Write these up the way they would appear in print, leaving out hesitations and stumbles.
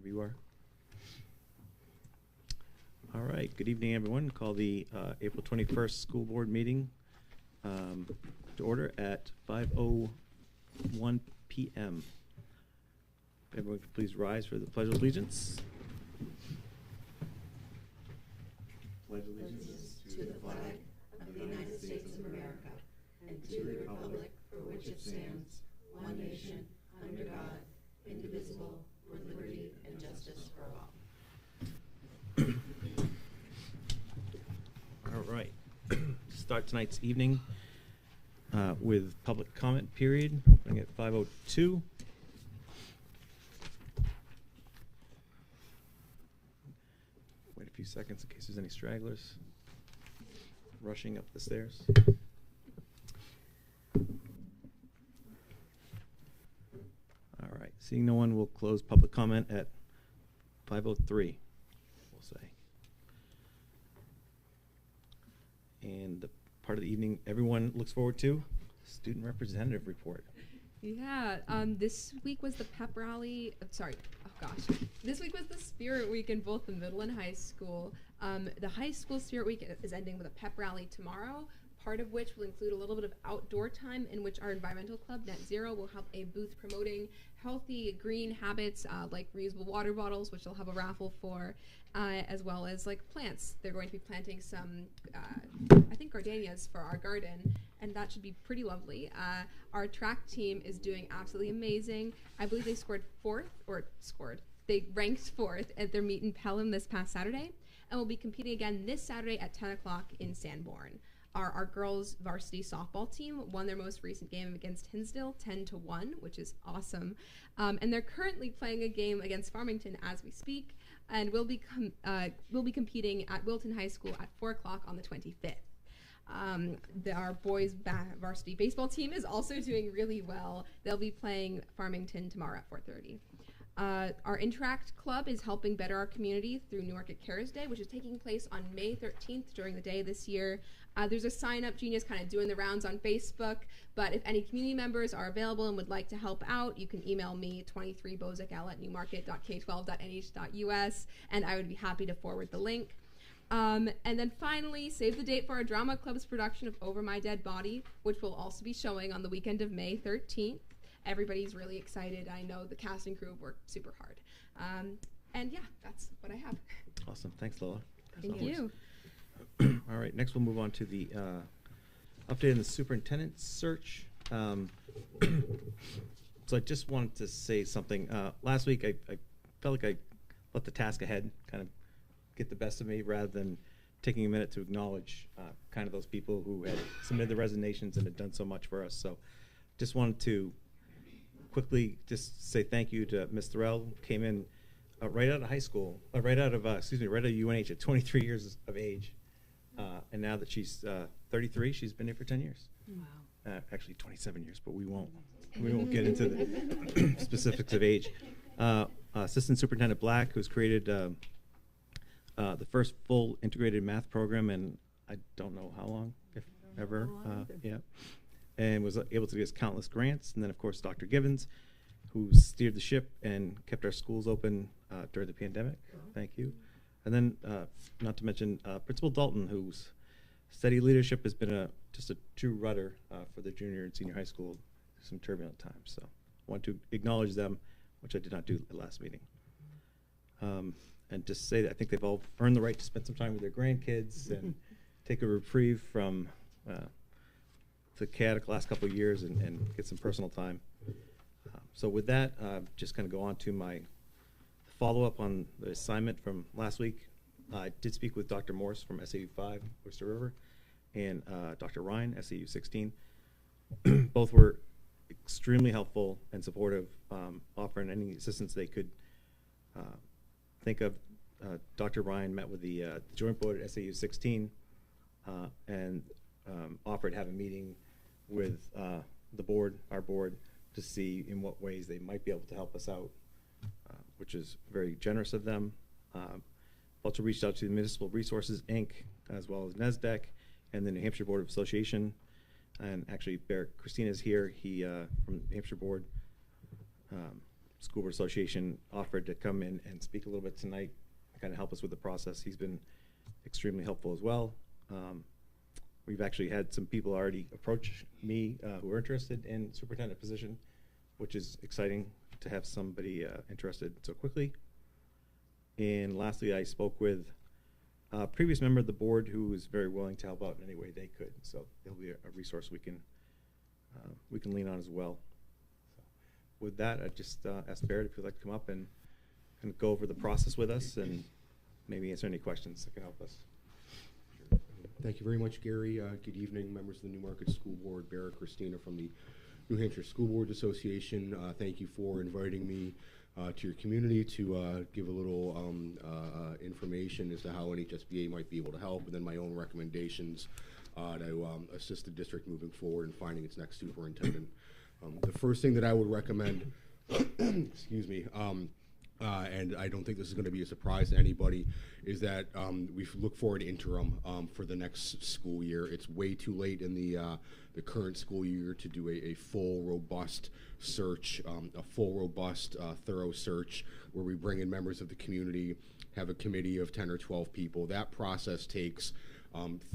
wherever you are. All right, good evening, everyone. Call the April 21st school board meeting to order at 5:01 p.m. Everyone can please rise for the Pledge of Allegiance. Pledge allegiance to the flag of the United States of America and to the republic for which it stands, one nation, under God, indivisible, with liberty and justice for all. All right. Start tonight's evening with public comment period, opening at 5:02. Wait a few seconds in case there's any stragglers rushing up the stairs. All right. Seeing no one, we'll close public comment at 5:03, we'll say. And the part of the evening everyone looks forward to, student representative report. Yeah, this week was the pep rally. This week was the Spirit Week in both the middle and high school. The high school Spirit Week is ending with a pep rally tomorrow, part of which will include a little bit of outdoor time in which our environmental club, Net Zero, will have a booth promoting healthy green habits like reusable water bottles, which they'll have a raffle for, as well as like plants. They're going to be planting some, I think, gardenias for our garden, and that should be pretty lovely. Our track team is doing absolutely amazing. I believe they they ranked fourth at their meet in Pelham this past Saturday, and will be competing again this Saturday at 10 o'clock in Sanborn. Our girls varsity softball team won their most recent game against Hinsdale 10-1, which is awesome. And they're currently playing a game against Farmington as we speak, and we'll be competing at Wilton High School at 4 o'clock on the 25th. Our boys varsity baseball team is also doing really well. They'll be playing Farmington tomorrow at 4:30. Our Interact Club is helping better our community through Newmarket Cares Day, which is taking place on May 13th during the day this year. There's a sign-up genius kind of doing the rounds on Facebook, but if any community members are available and would like to help out, you can email me, 23bozekl@newmarket.k12.nh.us, and I would be happy to forward the link. And then finally, save the date for our drama club's production of Over My Dead Body, which will also be showing on the weekend of May 13th. Everybody's really excited. I know the cast and crew have worked super hard. And yeah, that's what I have. Awesome. Thanks, Lola. Thank you. All right, next we'll move on to the update on the superintendent search. So I just wanted to say something. Last week I felt like I let the task ahead kind of get the best of me rather than taking a minute to acknowledge kind of those people who had submitted the resignations and had done so much for us. So just wanted to quickly just say thank you to Ms. Thorell, who came in right out of high school, right out of UNH at 23 years of age. And now that she's 33, she's been here for 10 years. Wow. Actually 27 years, but we won't get into the specifics of age. Assistant Superintendent Black, who's created the first full integrated math program in I don't know how long, if ever. Yeah. And was able to get us countless grants. And then, of course, Dr. Givens, who steered the ship and kept our schools open during the pandemic. Thank you. And then, not to mention Principal Dalton, whose steady leadership has been just a true rudder for the junior and senior high school through some turbulent times. So I want to acknowledge them, which I did not do at the last meeting. And just say that I think they've all earned the right to spend some time with their grandkids and take a reprieve from the chaotic last couple of years and get some personal time. So with that, just going to go on to my follow-up on the assignment from last week. I did speak with Dr. Morse from SAU 5, Oyster River, and Dr. Ryan, SAU 16. Both were extremely helpful and supportive, offering any assistance they could think of. Dr. Ryan met with the joint board at SAU 16 and offered to have a meeting with the board, our board, to see in what ways they might be able to help us out, which is very generous of them. Also reached out to the Municipal Resources, Inc., as well as NESDEC, and the New Hampshire Board of Association. And actually, Christina's here. He, from the New Hampshire Board, School Board Association offered to come in and speak a little bit tonight, kind of help us with the process. He's been extremely helpful as well. We've actually had some people already approach me who are interested in superintendent position, which is exciting to have somebody interested so quickly. And lastly, I spoke with a previous member of the board who was very willing to help out in any way they could. So they'll be a resource we can lean on as well. So with that, I just ask Barrett if you'd like to come up and kind of go over the process with us and maybe answer any questions that can help us. Sure. Thank you very much, Gary. Good evening, members of the Newmarket School Board. Barrett, Christina from the New Hampshire School Board Association. Thank you for inviting me to your community to give a little information as to how NHSBA might be able to help, and then my own recommendations to assist the district moving forward in finding its next superintendent. The first thing that I would recommend, excuse me, and I don't think this is going to be a surprise to anybody, is that we look for an interim for the next school year. It's way too late in the current school year to do a full, robust search, thorough search where we bring in members of the community, have a committee of 10 or 12 people. That process takes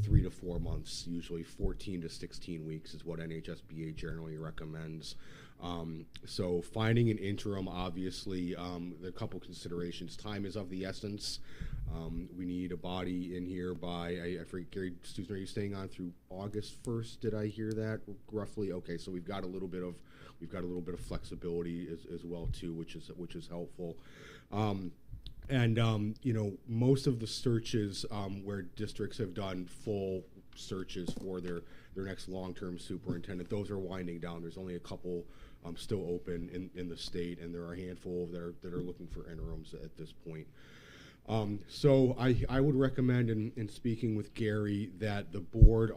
3 to 4 months, usually 14 to 16 weeks is what NHSBA generally recommends. So finding an interim, obviously, there are a couple considerations. Time is of the essence. We need a body in here by, I forget, Gary, Susan, are you staying on through August 1st? Did I hear that roughly? Okay, so we've got a little bit of flexibility as well too, which is helpful. You know, most of the searches where districts have done full searches for their next long-term superintendent, those are winding down. There's only a couple still open in the state, and there are a handful that are looking for interims at this point. So I would recommend, in speaking with Gary, that the board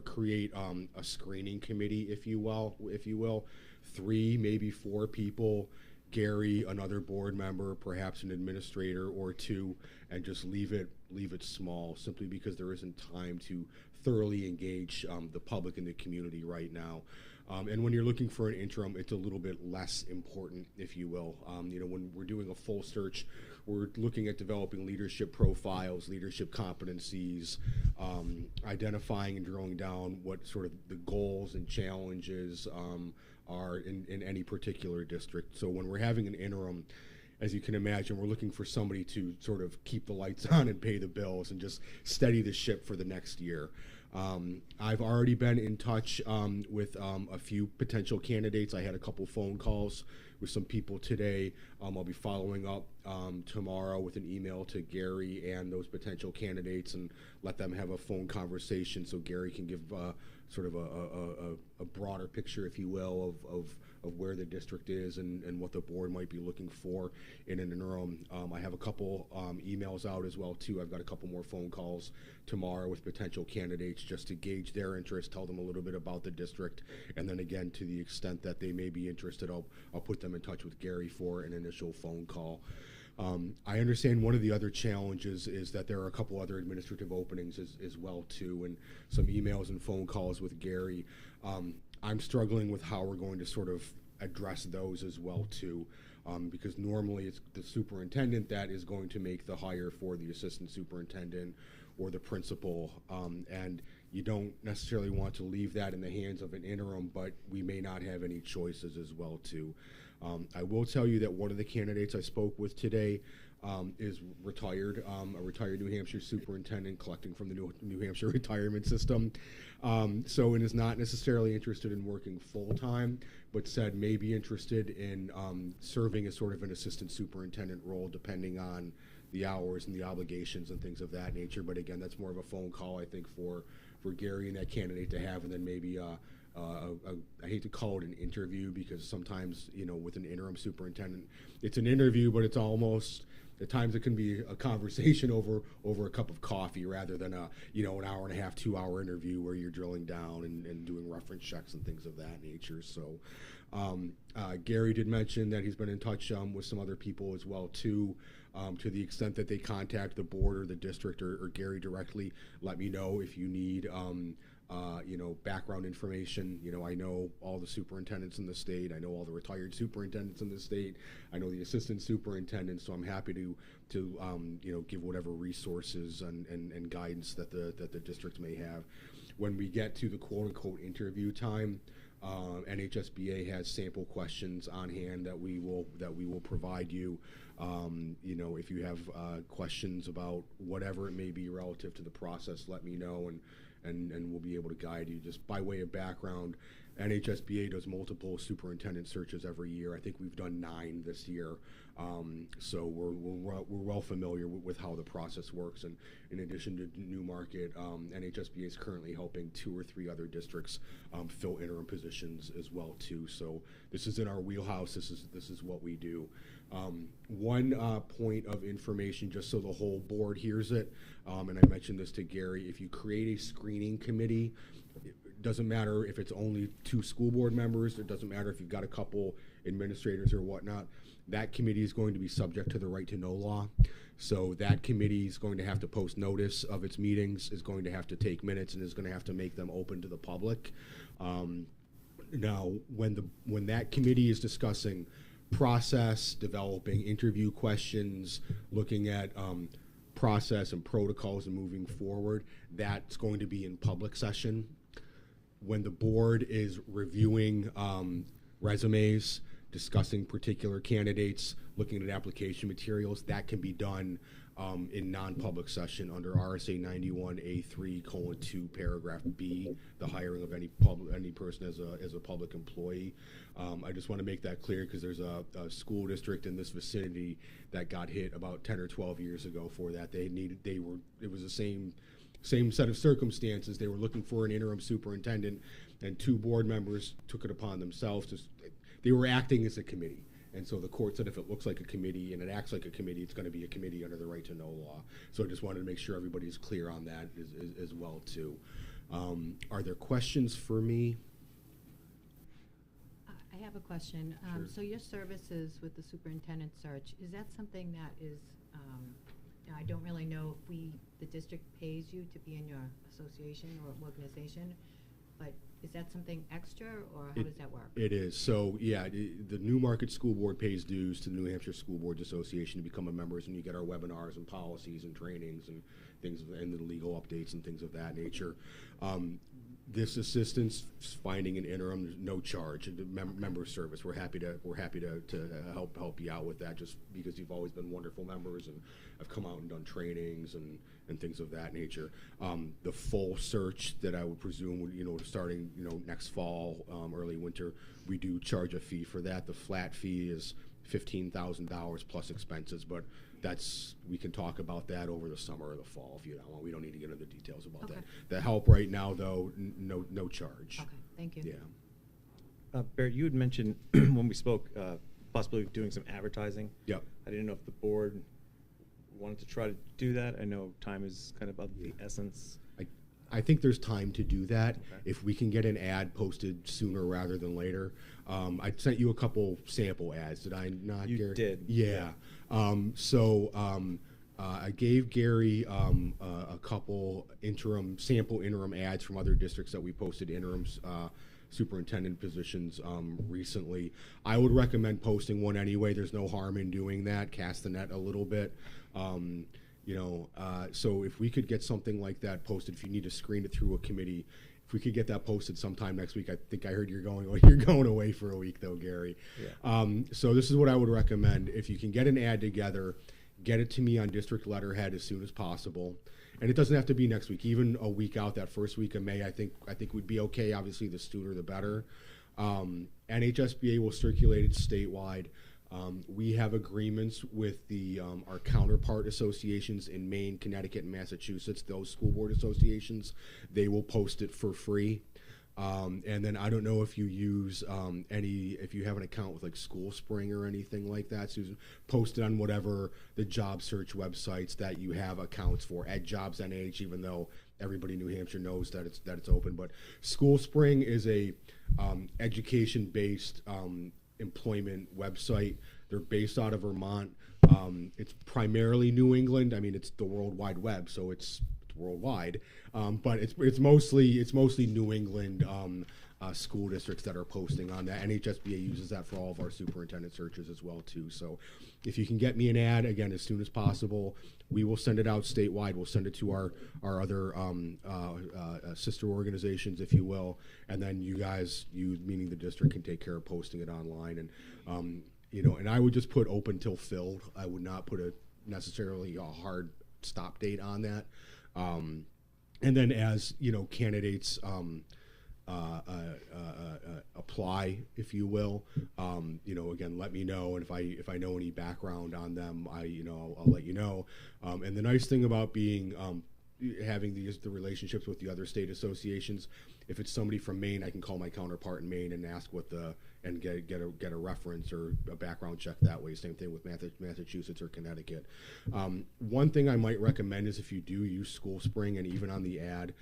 create a screening committee, if you will, 3, maybe 4 people. Gary, another board member, perhaps an administrator or 2, and just leave it small, simply because there isn't time to thoroughly engage the public and the community right now. And when you're looking for an interim, it's a little bit less important, if you will. You know, when we're doing a full search, we're looking at developing leadership profiles, leadership competencies, identifying and drilling down what sort of the goals and challenges are in any particular district. So when we're having an interim, as you can imagine, we're looking for somebody to sort of keep the lights on and pay the bills and just steady the ship for the next year. I've already been in touch with a few potential candidates. I had a couple phone calls with some people today. I'll be following up tomorrow with an email to Gary and those potential candidates and let them have a phone conversation so Gary can give sort of a broader picture, if you will, of where the district is and what the board might be looking for in an interim. I have a couple emails out as well too. I've got a couple more phone calls tomorrow with potential candidates just to gauge their interest, tell them a little bit about the district, and then again, to the extent that they may be interested, I'll put them in touch with Gary for an initial phone call. I understand one of the other challenges is that there are a couple other administrative openings as well too, and some emails and phone calls with Gary. I'm struggling with how we're going to sort of address those as well too, because normally it's the superintendent that is going to make the hire for the assistant superintendent or the principal, and you don't necessarily want to leave that in the hands of an interim, but we may not have any choices as well too. I will tell you that one of the candidates I spoke with today is retired, a retired New Hampshire superintendent collecting from the New Hampshire retirement system. And is not necessarily interested in working full-time, but said may be interested in serving as sort of an assistant superintendent role depending on the hours and the obligations and things of that nature. But again, that's more of a phone call, I think, for Gary and that candidate to have, and then maybe I hate to call it an interview, because sometimes, you know, with an interim superintendent, it's an interview, but it's almost, at times it can be a conversation over a cup of coffee rather than an hour and a half, 2-hour interview where you're drilling down and doing reference checks and things of that nature. So Gary did mention that he's been in touch with some other people as well too. To the extent that they contact the board or the district or Gary directly, let me know if you need background information. I know all the superintendents in the state. I know all the retired superintendents in the state. I know the assistant superintendents. So I'm happy to give whatever resources and guidance that the districts may have. When we get to the quote unquote interview time, NHSBA has sample questions on hand that we will provide you. If you have questions about whatever it may be relative to the process, let me know, and we'll be able to guide you. Just by way of background, NHSBA does multiple superintendent searches every year. I think we've done 9 this year. So we're well familiar with how the process works. And in addition to Newmarket, NHSBA is currently helping 2 or 3 other districts fill interim positions as well too. So this is in our wheelhouse. This is what we do. One point of information, just so the whole board hears it, and I mentioned this to Gary, if you create a screening committee, it doesn't matter if it's only 2 school board members, it doesn't matter if you've got a couple administrators or whatnot, that committee is going to be subject to the right to know law. So that committee is going to have to post notice of its meetings, is going to have to take minutes, and is going to have to make them open to the public. Now, when that committee is discussing process, developing interview questions, looking at process and protocols and moving forward, that's going to be in public session. When the board is reviewing resumes, discussing particular candidates, looking at application materials, that can be done in non-public session under RSA 91A3:2 paragraph B, the hiring of any person as a public employee. I just want to make that clear because there's a school district in this vicinity that got hit about 10 or 12 years ago for that. It was the same set of circumstances. They were looking for an interim superintendent, and 2 board members took it upon themselves. They were acting as a committee. And so the court said if it looks like a committee and it acts like a committee, it's going to be a committee under the right to know law. So I just wanted to make sure everybody's clear on that as well, too. Are there questions for me? I have a question. Sure. So your services with the superintendent search, is that something that is, I don't really know if the district pays you to be in your association or organization, but is that something extra, or how does that work? It is. So, yeah, the Newmarket School Board pays dues to the New Hampshire School Boards Association to become a member, and you get our webinars and policies and trainings and things, and the legal updates and things of that nature. This assistance, finding an interim, there's no charge. Member service. We're happy to help you out with that, just because you've always been wonderful members and have come out and done trainings and things of that nature. The full search that I would presume would, starting next fall, early winter, we do charge a fee for that. The flat fee is $15,000 plus expenses, but we can talk about that over the summer or the fall if you don't want. We don't need to get into the details about that. The help right now, though, no charge. Okay, thank you. Yeah. Barrett, you had mentioned when we spoke possibly doing some advertising. Yep. I didn't know if the board wanted to try to do that. I know time is kind of of the essence. I think there's time to do that. Okay. If we can get an ad posted sooner rather than later. I sent you a couple sample ads. Did I not, You Gary? did. Yeah. I gave Gary a couple sample interim ads from other districts that we posted interims superintendent positions recently. I would recommend posting one anyway. There's no harm in doing that. Cast the net a little bit. So if we could get something like that posted, if you need to screen it through a committee, if we could get that posted sometime next week. I think I heard you're going away for a week though, Gary. Yeah. So this is what I would recommend. If you can get an ad together, get it to me on district letterhead as soon as possible. And it doesn't have to be next week, even a week out, that first week of May, I think would be okay. Obviously, the sooner the better. NHSBA will circulate it statewide. We have agreements with our counterpart associations in Maine, Connecticut, and Massachusetts. Those school board associations, they will post it for free. And then I don't know if you use if you have an account with like School Spring or anything like that, Susan, post it on whatever the job search websites that you have accounts for. EdJobs NH, even though everybody in New Hampshire knows that it's open, but School Spring is a education-based employment website. They're based out of Vermont. It's primarily New England. I mean, it's the World Wide Web, so it's worldwide, but it's mostly New England school districts that are posting on that. NHSBA uses that for all of our superintendent searches as well too. So if you can get me an ad again as soon as possible, we will send it out statewide. We'll send it to our other sister organizations, if you will, and then you meaning the district, can take care of posting it online. And and I would just put open till filled. I would not put necessarily a hard stop date on that. And then as candidates apply, if you will, again, let me know, and if I know any background on them, I'll let you know. And the nice thing about having the relationships with the other state associations, if it's somebody from Maine, I can call my counterpart in Maine and ask and get a reference or a background check that way. Same thing with Massachusetts or Connecticut. One thing I might recommend is if you do use School Spring, and even on the ad,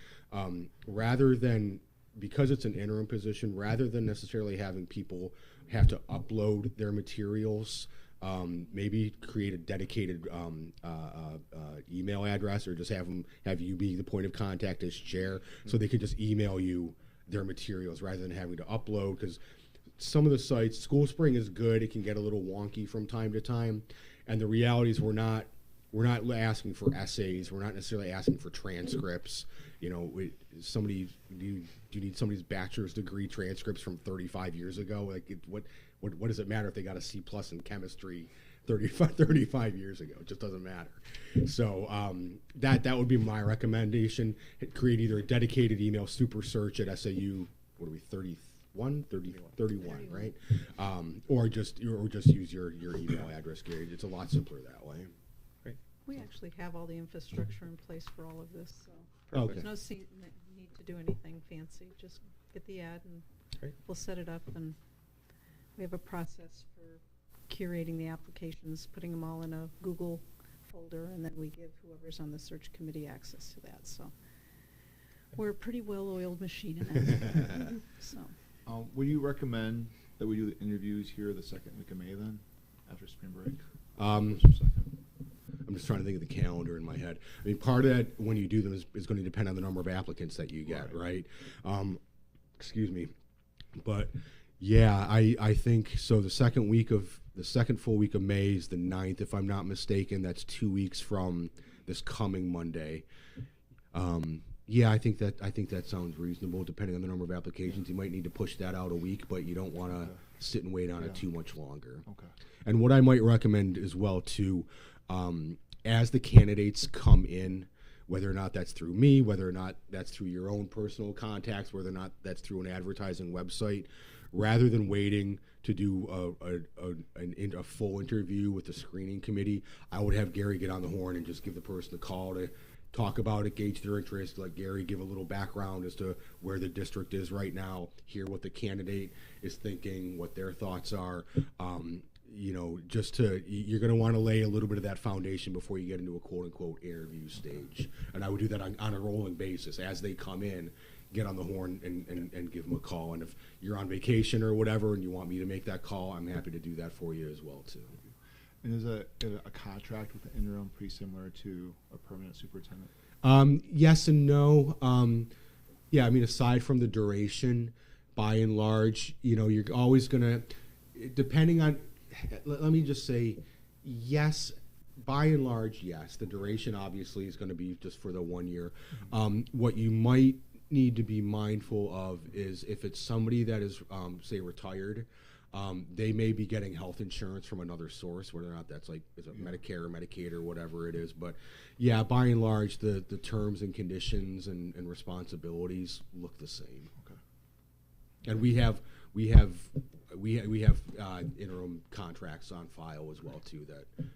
rather than, because it's an interim position, rather than necessarily having people have to upload their materials, maybe create a dedicated email address, or just have you be the point of contact as chair, so they could just email you their materials rather than having to upload. Because some of the sites, School Spring is good, it can get a little wonky from time to time, and the reality is we're not asking for essays, we're not necessarily asking for transcripts. Do you need somebody's bachelor's degree transcripts from 35 years ago? Like, what does it matter if they got a C+ in chemistry 35 years ago? It just doesn't matter. So that would be my recommendation. Create either a dedicated email, super search at SAU, 31, right? Or just use your email address, Gary. It's a lot simpler that way. Great. We actually have all the infrastructure in place for all of this, so Okay. there's no need to do anything fancy. Just get the ad and Great. we'll set it up, and we have a process for curating the applications, putting them all in a Google folder, and then we give whoever's on the search committee access to that. So we're a pretty well-oiled machine in that. So. Would you recommend that we do the interviews here the second week of May then, after spring break? I'm just trying to think of the calendar in my head. I mean, part of that, when you do them, is going to depend on the number of applicants that you get, right? Excuse me. But yeah, I think so. The second full week of May is the 9th, if I'm not mistaken. That's 2 weeks from this coming Monday. Yeah, I think that sounds reasonable. Depending on the number of applications, you might need to push that out a week, but you don't want to sit and wait on it too much longer. Okay. And what I might recommend as well too, as the candidates come in, whether or not that's through me, whether or not that's through your own personal contacts, whether or not that's through an advertising website, rather than waiting to do a full interview with the screening committee, I would have Gary get on the horn and just give the person a call to talk about it, gauge their interest, let Gary give a little background as to where the district is right now, hear what the candidate is thinking, what their thoughts are. You're going to want to lay a little bit of that foundation before you get into a quote-unquote interview stage. And I would do that on a rolling basis. As they come in, get on the horn and give them a call. And if you're on vacation or whatever and you want me to make that call, I'm happy to do that for you as well, too. And is a contract with the interim pretty similar to a permanent superintendent? Yes and no. Yeah, I mean, aside from the duration, by and large, you're always going to, depending on, let me just say, yes, by and large, yes. The duration obviously is going to be just for the 1 year. What you might need to be mindful of is if it's somebody that is, say, retired, they may be getting health insurance from another source, whether or not that's is it Medicare or Medicaid or whatever it is. But yeah, by and large, the terms and conditions and responsibilities look the same. Okay. And we have interim contracts on file as well too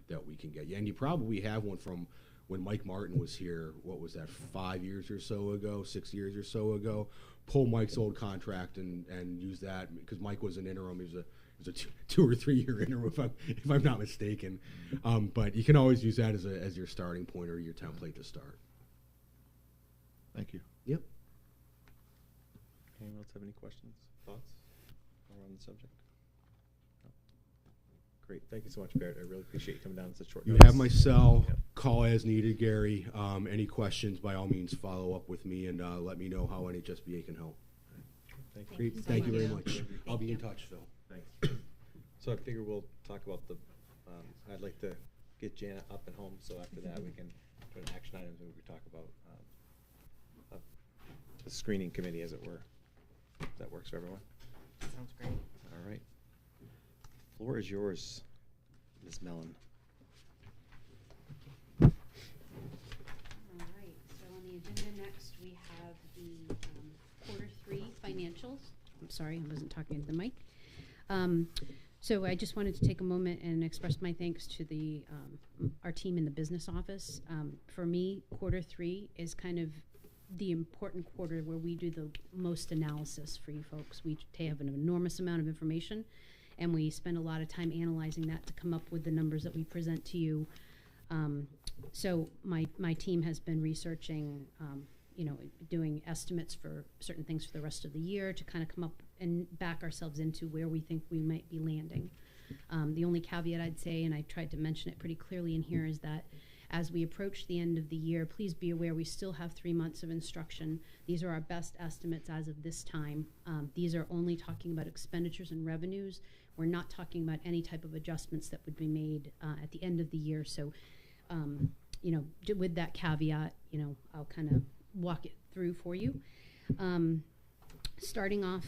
that we can get you. And you probably have one from when Mike Martin was here. What was that, 5 years or so ago, 6 years or so ago? Pull Mike's old contract and use that, because Mike was an interim. He was a 2 or 3 year interim, if I'm not mistaken. But you can always use that as your starting point or your template to start. Thank you. Yep. Anyone else have any questions, thoughts around the subject? No. Great. Thank you so much, Barrett. I really appreciate you coming down in such short You notice. have my cell. Yep. call as needed, Gary. Any questions, by all means, follow up with me and let me know how NHSBA can help. Thank you. Great, so thank you very much. much. I'll be in you. touch, Phil. Thanks. So I figure we'll talk about the, I'd like to get Jana up and home, so after that we can put an action items and we can talk about the screening committee, as it were. If that works for everyone. Sounds great. All right. Floor is yours, Ms. Mellon. All right, so on the agenda next, we have the Q3 financials. I'm sorry, I wasn't talking to the mic. So I just wanted to take a moment and express my thanks to the our team in the business office. For me, Q3 is kind of the important quarter where we do the most analysis for you folks. We have an enormous amount of information, and we spend a lot of time analyzing that to come up with the numbers that we present to you. So my team has been researching, doing estimates for certain things for the rest of the year to kind of come up and back ourselves into where we think we might be landing. The only caveat I'd say, and I tried to mention it pretty clearly in here, is that as we approach the end of the year, please be aware we still have 3 months of instruction. These are our best estimates as of this time. These are only talking about expenditures and revenues. We're not talking about any type of adjustments that would be made at the end of the year. So, with that caveat, I'll kind of walk it through for you. Starting off,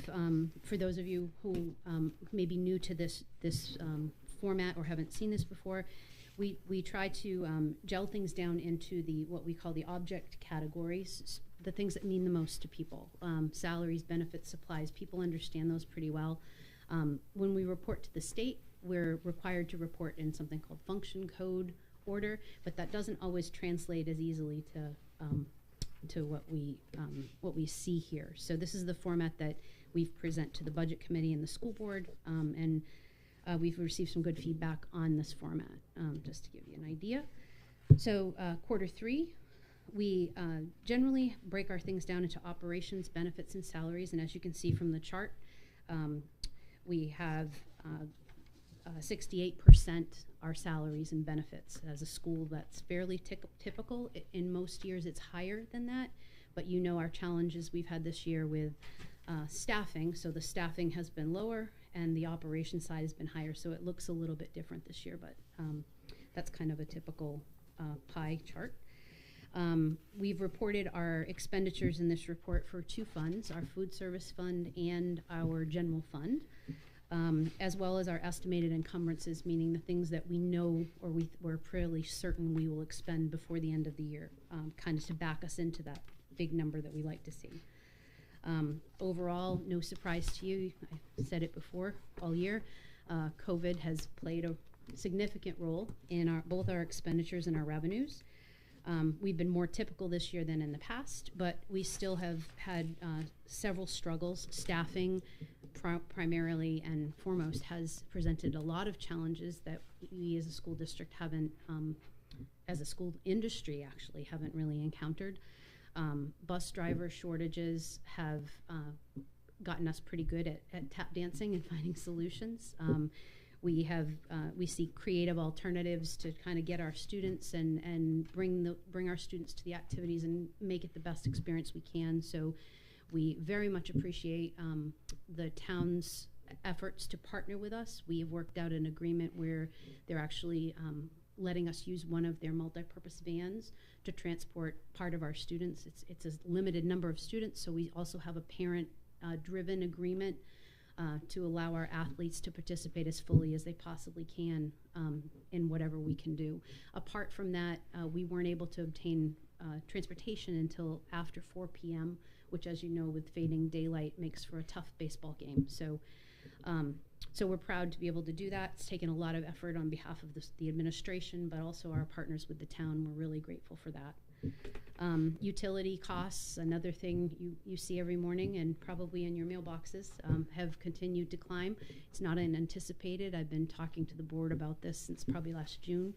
for those of you who may be new to this format or haven't seen this before, we try to gel things down into what we call the object categories, the things that mean the most to people. Salaries, benefits, supplies, people understand those pretty well. When we report to the state, we're required to report in something called function code order, but that doesn't always translate as easily to what we see here. So this is the format that we've present to the budget committee and the school board, and we've received some good feedback on this format, just to give you an idea. So Q3, we generally break our things down into operations, benefits, and salaries, and as you can see from the chart, we have 68% are salaries and benefits. As a school, that's fairly typical. In most years, it's higher than that, but our challenges we've had this year with staffing, so the staffing has been lower and the operation side has been higher, so it looks a little bit different this year, but that's kind of a typical pie chart. We've reported our expenditures in this report for 2 funds, our food service fund and our general fund, as well as our estimated encumbrances, meaning the things that we know or we're fairly certain we will expend before the end of the year, kind of to back us into that big number that we like to see. Overall, no surprise to you, I said it before all year, COVID has played a significant role in both our expenditures and our revenues. We've been more typical this year than in the past, but we still have had several struggles. Staffing, primarily and foremost, has presented a lot of challenges that we as a school district haven't, as a school industry actually, haven't really encountered. Bus driver shortages have gotten us pretty good at tap dancing and finding solutions. We see creative alternatives to kind of get our students and bring our students to the activities and make it the best experience we can. So we very much appreciate the town's efforts to partner with us. We have worked out an agreement where they're actually letting us use one of their multi-purpose vans to transport part of our students. It's a limited number of students, so we also have a parent-driven agreement to allow our athletes to participate as fully as they possibly can in whatever we can do. Apart from that, we weren't able to obtain transportation until after 4 p.m., which, as you know, with fading daylight makes for a tough baseball game. So we're proud to be able to do that. It's taken a lot of effort on behalf of the administration, but also our partners with the town. We're really grateful for that. Utility costs, another thing you see every morning and probably in your mailboxes, have continued to climb. It's not unanticipated. I've been talking to the board about this since probably last June.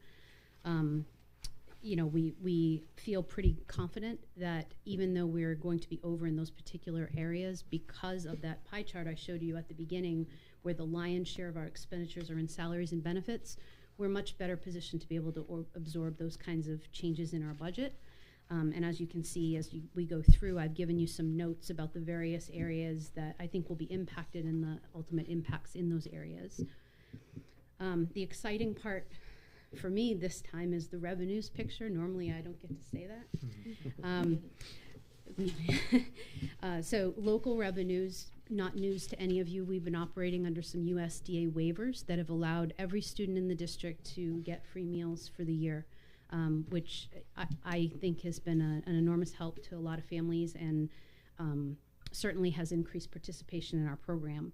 We feel pretty confident that even though we're going to be over in those particular areas, because of that pie chart I showed you at the beginning, where the lion's share of our expenditures are in salaries and benefits, we're much better positioned to be able to absorb those kinds of changes in our budget. And as you can see, we go through, I've given you some notes about the various areas that I think will be impacted and the ultimate impacts in those areas. The exciting part for me this time is the revenues picture. Normally I don't get to say that. So local revenues, not news to any of you. We've been operating under some USDA waivers that have allowed every student in the district to get free meals for the year, which I think has been an enormous help to a lot of families and certainly has increased participation in our program.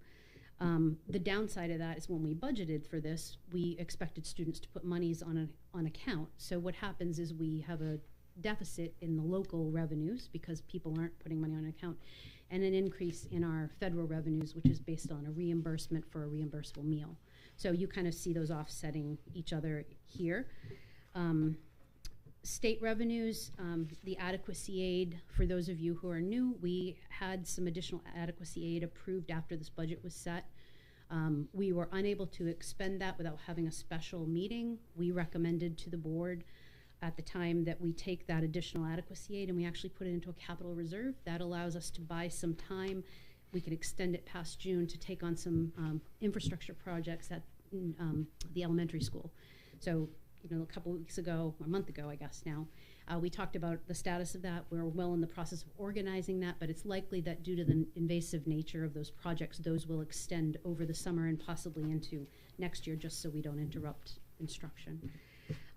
The downside of that is when we budgeted for this, we expected students to put monies on account. So what happens is we have a deficit in the local revenues because people aren't putting money on account, and an increase in our federal revenues, which is based on a reimbursement for a reimbursable meal. So you kind of see those offsetting each other here. State revenues, the adequacy aid, for those of you who are new, we had some additional adequacy aid approved after this budget was set. We were unable to expend that without having a special meeting. We recommended to the board at the time that we take that additional adequacy aid and we actually put it into a capital reserve. That allows us to buy some time. We could extend it past June to take on some infrastructure projects at the elementary school. So, you know, a couple weeks ago, a month ago, I guess now, we talked about the status of that. We're well in the process of organizing that, but it's likely that due to the invasive nature of those projects, those will extend over the summer and possibly into next year, just so we don't interrupt instruction.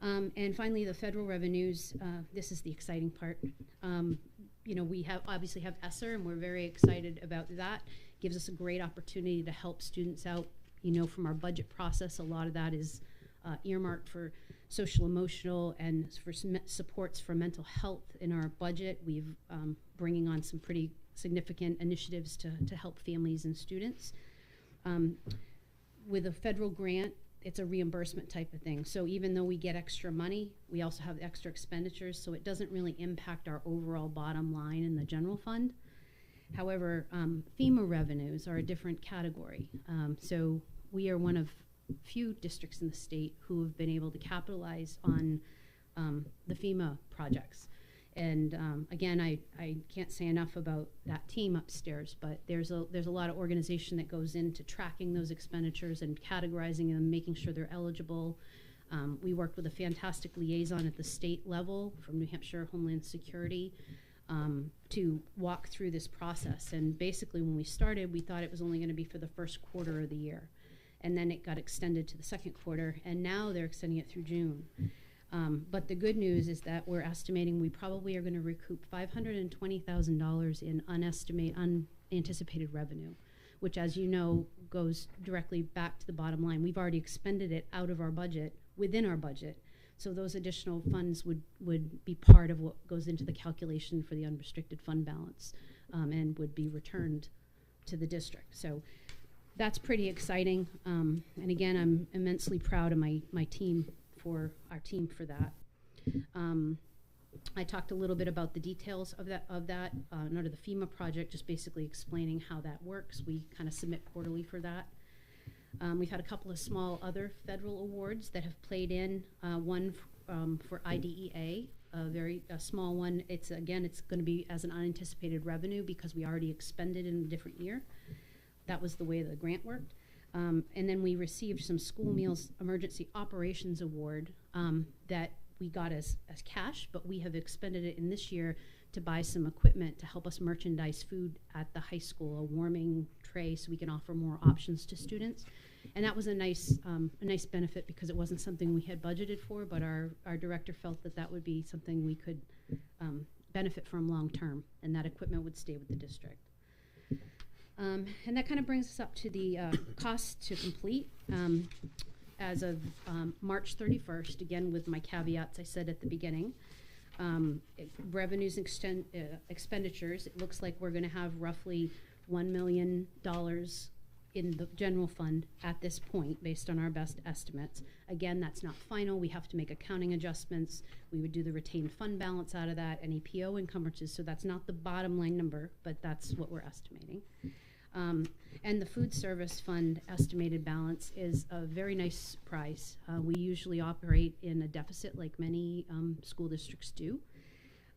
And finally, the federal revenues, this is the exciting part. You know, we obviously have ESSER, and we're very excited about that. Gives us a great opportunity to help students out. You know, from our budget process, a lot of that is earmarked for social emotional and for supports for mental health in our budget. We've bringing on some pretty significant initiatives to help families and students. With a federal grant, it's a reimbursement type of thing. So even though we get extra money, we also have extra expenditures, so it doesn't really impact our overall bottom line in the general fund. However, Fema revenues are a different category. So we are one of few districts in the state who have been able to capitalize on the Fema projects. And again, I can't say enough about that team upstairs, but there's a lot of organization that goes into tracking those expenditures and categorizing them, making sure they're eligible. We worked with a fantastic liaison at the state level from New Hampshire Homeland Security to walk through this process. And basically when we started, we thought it was only going to be for the first quarter of the year. And then it got extended to the second quarter, and now they're extending it through June. But the good news is that we're estimating we probably are going to recoup $520,000 in unanticipated revenue, which, as you know, goes directly back to the bottom line. We've already expended it out of our budget, within our budget, so those additional funds would be part of what goes into the calculation for the unrestricted fund balance and would be returned to the district. So that's pretty exciting. And again, I'm immensely proud of my team for that. I talked a little bit about the details of that under the FEMA project, just basically explaining how that works. We kind of submit quarterly for that. We've had a couple of small other federal awards that have played in. One for IDEA, a small one. It's going to be as an unanticipated revenue because we already expended in a different year. That was the way the grant worked. And then we received some School Meals Emergency Operations Award that we got as cash, but we have expended it in this year to buy some equipment to help us merchandise food at the high school, a warming tray so we can offer more options to students. And that was a nice benefit because it wasn't something we had budgeted for, but our director felt that that would be something we could benefit from long term, and that equipment would stay with the district. And that kind of brings us up to the cost to complete. As of March 31st, again with my caveats I said at the beginning, revenues and expenditures, it looks like we're going to have roughly $1 million in the general fund at this point based on our best estimates. Again, that's not final. We have to make accounting adjustments. We would do the retained fund balance out of that, any PO encumbrances, so that's not the bottom line number, but that's what we're estimating. And the food service fund estimated balance is a very nice surprise. We usually operate in a deficit like many school districts do.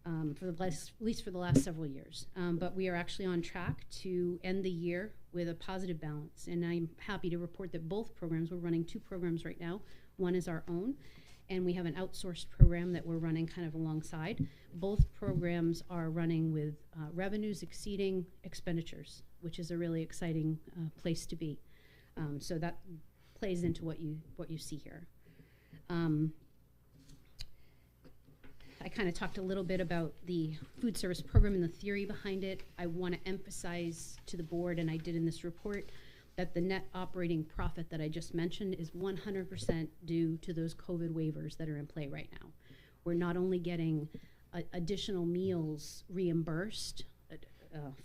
At least for the last several years. But we are actually on track to end the year with a positive balance. And I'm happy to report that both programs, we're running 2 programs right now. One is our own, and we have an outsourced program that we're running kind of alongside. Both programs are running with revenues exceeding expenditures, which is a really exciting place to be. So that plays into what you see here. I kind of talked a little bit about the food service program and the theory behind it. I want to emphasize to the board, and I did in this report, that the net operating profit that I just mentioned is 100% due to those COVID waivers that are in play right now. We're not only getting additional meals reimbursed,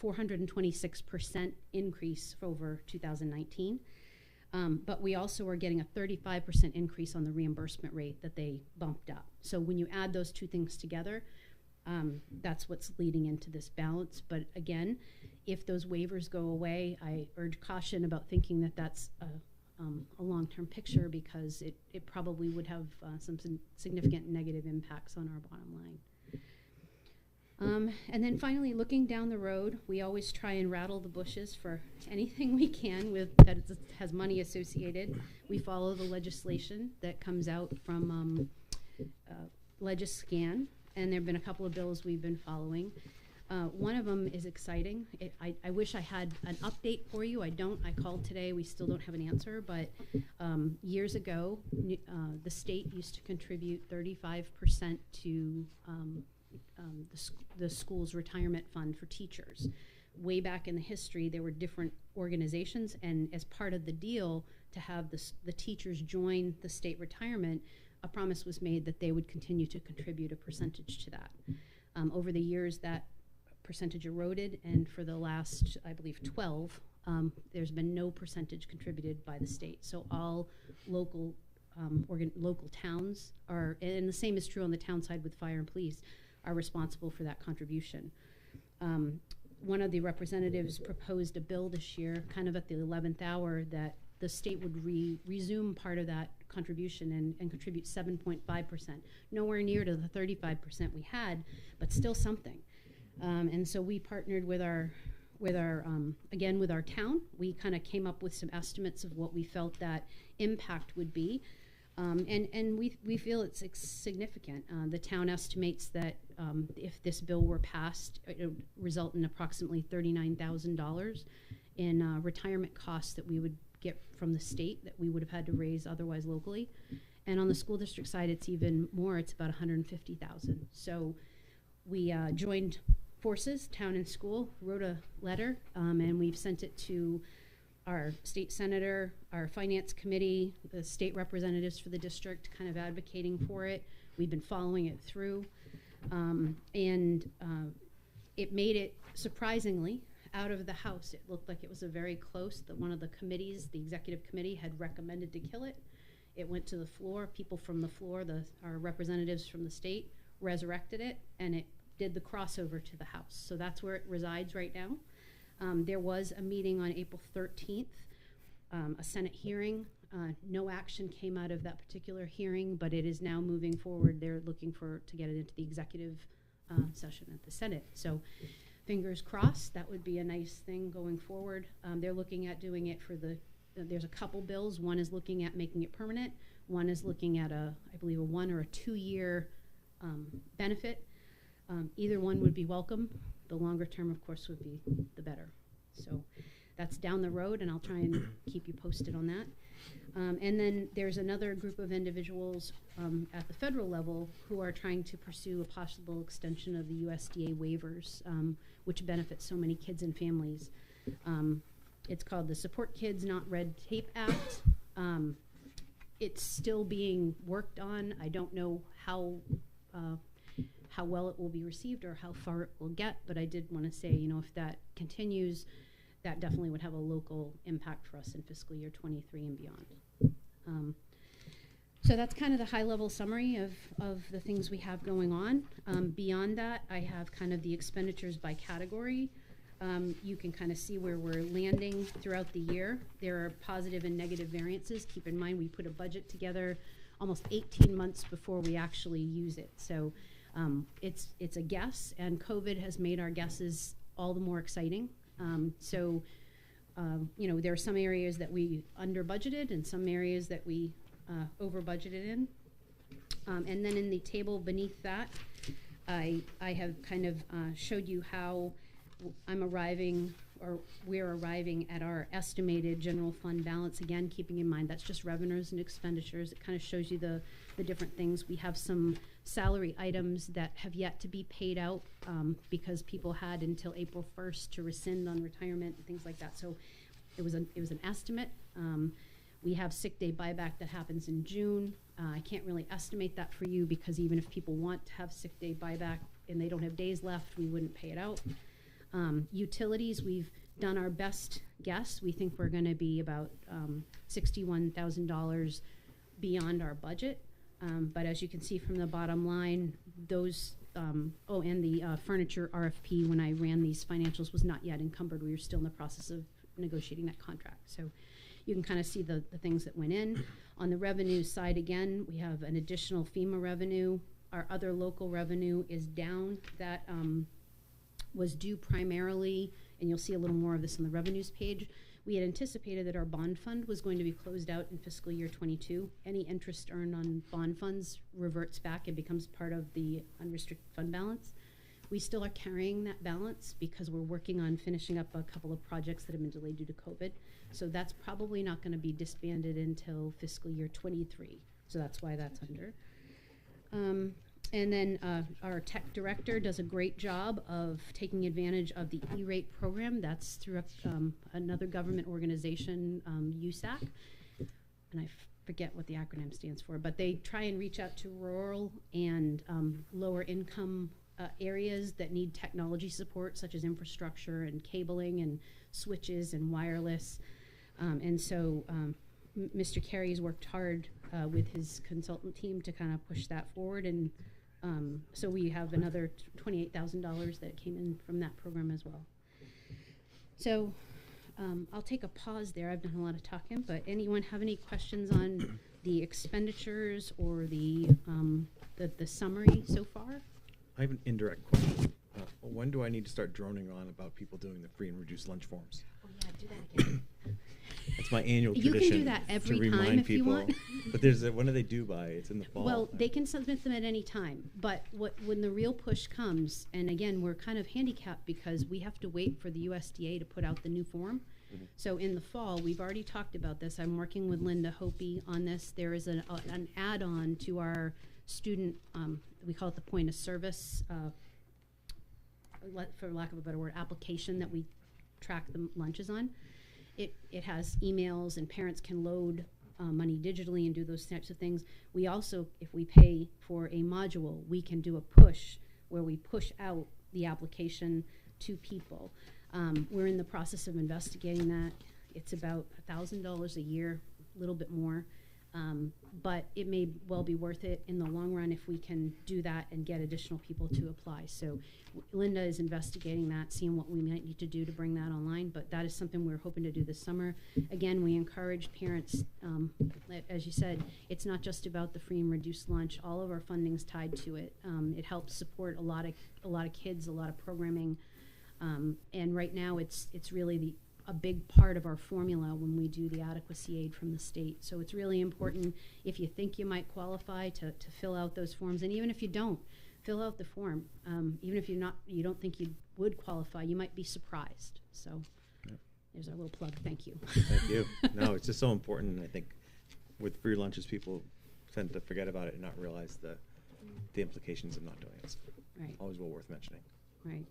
426% increase over 2019, but we also are getting a 35% increase on the reimbursement rate that they bumped up. So when you add those 2 things together, that's what's leading into this balance. But again, if those waivers go away, I urge caution about thinking that that's a long-term picture, because it probably would have some significant negative impacts on our bottom line. And then finally, looking down the road, we always try and rattle the bushes for anything we can with that has money associated. We follow the legislation that comes out from Legiscan, and there have been a couple of bills we've been following. One of them is exciting. I wish I had an update for you. I don't. I called today. We still don't have an answer, but years ago, the state used to contribute 35% to the school's retirement fund for teachers. Way back in the history, there were different organizations, and as part of the deal to have the teachers join the state retirement, a promise was made that they would continue to contribute a percentage to that. Over the years, that percentage eroded, and for the last, I believe, 12, there's been no percentage contributed by the state. So all local towns are, and the same is true on the town side with fire and police, are responsible for that contribution. One of the representatives proposed a bill this year, kind of at the 11th hour, that the state would resume part of that contribution and contribute 7.5%. Nowhere near to the 35% we had, but still something. And so we partnered with our town. We kind of came up with some estimates of what we felt that impact would be. And we feel it's significant. The town estimates that if this bill were passed, it would result in approximately $39,000 in retirement costs that we would get from the state that we would have had to raise otherwise locally. And on the school district side, it's even more. It's about $150,000. So we joined forces, town and school, wrote a letter, and we've sent it to our state senator, our finance committee, the state representatives for the district, kind of advocating for it. We've been following it through. It made it, surprisingly, out of the House. It looked like it was a very close, that one of the committees, the executive committee, had recommended to kill it. It went to the floor. People from the floor, our representatives from the state, resurrected it, and it did the crossover to the House. So that's where it resides right now. There was a meeting on April 13th, a Senate hearing. No action came out of that particular hearing, but it is now moving forward. They're looking to get it into the executive session at the Senate. So fingers crossed, that would be a nice thing going forward. They're looking at doing it for there's a couple bills. One is looking at making it permanent. One is looking at I believe a 1 or a 2 year benefit. Either one would be welcome. The longer term, of course, would be the better. So that's down the road, and I'll try and keep you posted on that. And then there's another group of individuals at the federal level who are trying to pursue a possible extension of the USDA waivers, which benefit so many kids and families. It's called the Support Kids Not Red Tape Act. It's still being worked on. I don't know how well it will be received or how far it will get, but I did want to say, if that continues, that definitely would have a local impact for us in fiscal year 23 and beyond. So that's kind of the high-level summary of the things we have going on. Beyond that, I have kind of the expenditures by category. you can kind of see where we're landing throughout the year. There are positive and negative variances. Keep in mind, we put a budget together almost 18 months before we actually use it. So it's a guess, and COVID has made our guesses all the more exciting. There are some areas that we under budgeted and some areas that we over budgeted in. And then in the table beneath that, I have kind of showed you how I'm arriving, or we're arriving at our estimated general fund balance. Again, keeping in mind that's just revenues and expenditures. It kind of shows you the different things. We have some salary items that have yet to be paid out because people had until April 1st to rescind on retirement and things like that. So it was an estimate. We have sick day buyback that happens in June. I can't really estimate that for you because even if people want to have sick day buyback and they don't have days left, we wouldn't pay it out. Utilities, we've done our best guess. We think we're going to be about $61,000 beyond our budget. But as you can see from the bottom line, those, and the furniture RFP, when I ran these financials, was not yet encumbered. We were still in the process of negotiating that contract. So you can kind of see the things that went in. On the revenue side, again, we have an additional FEMA revenue. Our other local revenue is down. That was due primarily, and you'll see a little more of this on the revenues page. We had anticipated that our bond fund was going to be closed out in fiscal year 22. Any interest earned on bond funds reverts back and becomes part of the unrestricted fund balance. We still are carrying that balance because we're working on finishing up a couple of projects that have been delayed due to COVID. So that's probably not going to be disbanded until fiscal year 23. So that's why that's under. And then our tech director does a great job of taking advantage of the E-rate program. That's through another government organization, USAC. And I forget what the acronym stands for, but they try and reach out to rural and lower income areas that need technology support, such as infrastructure and cabling and switches and wireless. And so Mr. Carey's worked hard with his consultant team to kind of push that forward. And so we have another $28,000 that came in from that program as well. So I'll take a pause there. I've done a lot of talking, but anyone have any questions on the expenditures or the summary so far? I have an indirect question. When do I need to start droning on about people doing the free and reduced lunch forms? Oh yeah, do that again. That's my annual You tradition. can do that every to remind time if you people. want. But there's when do they due by? It's in the fall. Well, they can submit them at any time, but when the real push comes, and again, we're kind of handicapped because we have to wait for the USDA to put out the new form. Mm-hmm. So in the fall, we've already talked about this. I'm working with Linda Hopi on this. There is an add-on to our student, we call it the point of service, for lack of a better word, application that we track the lunches on. It has emails and parents can load money digitally and do those types of things. We also, if we pay for a module, we can do a push where we push out the application to people. We're in the process of investigating that. It's about $1,000 a year, a little bit more. But it may well be worth it in the long run if we can do that and get additional people to apply. So Linda is investigating that, seeing what we might need to do to bring that online, but that is something we're hoping to do this summer. Again, we encourage parents, as you said, it's not just about the free and reduced lunch. All of our funding is tied to it. It helps support a lot of kids, a lot of programming, and right now it's really a big part of our formula when we do the adequacy aid from the state. So it's really important if you think you might qualify to fill out those forms, and even if you don't, fill out the form. Even if you don't think you would qualify, you might be surprised. So there's our little plug. Thank you. Thank you. No, it's just so important. And I think with free lunches, people tend to forget about it and not realize the implications of not doing it. So Right. Always well worth mentioning. Right.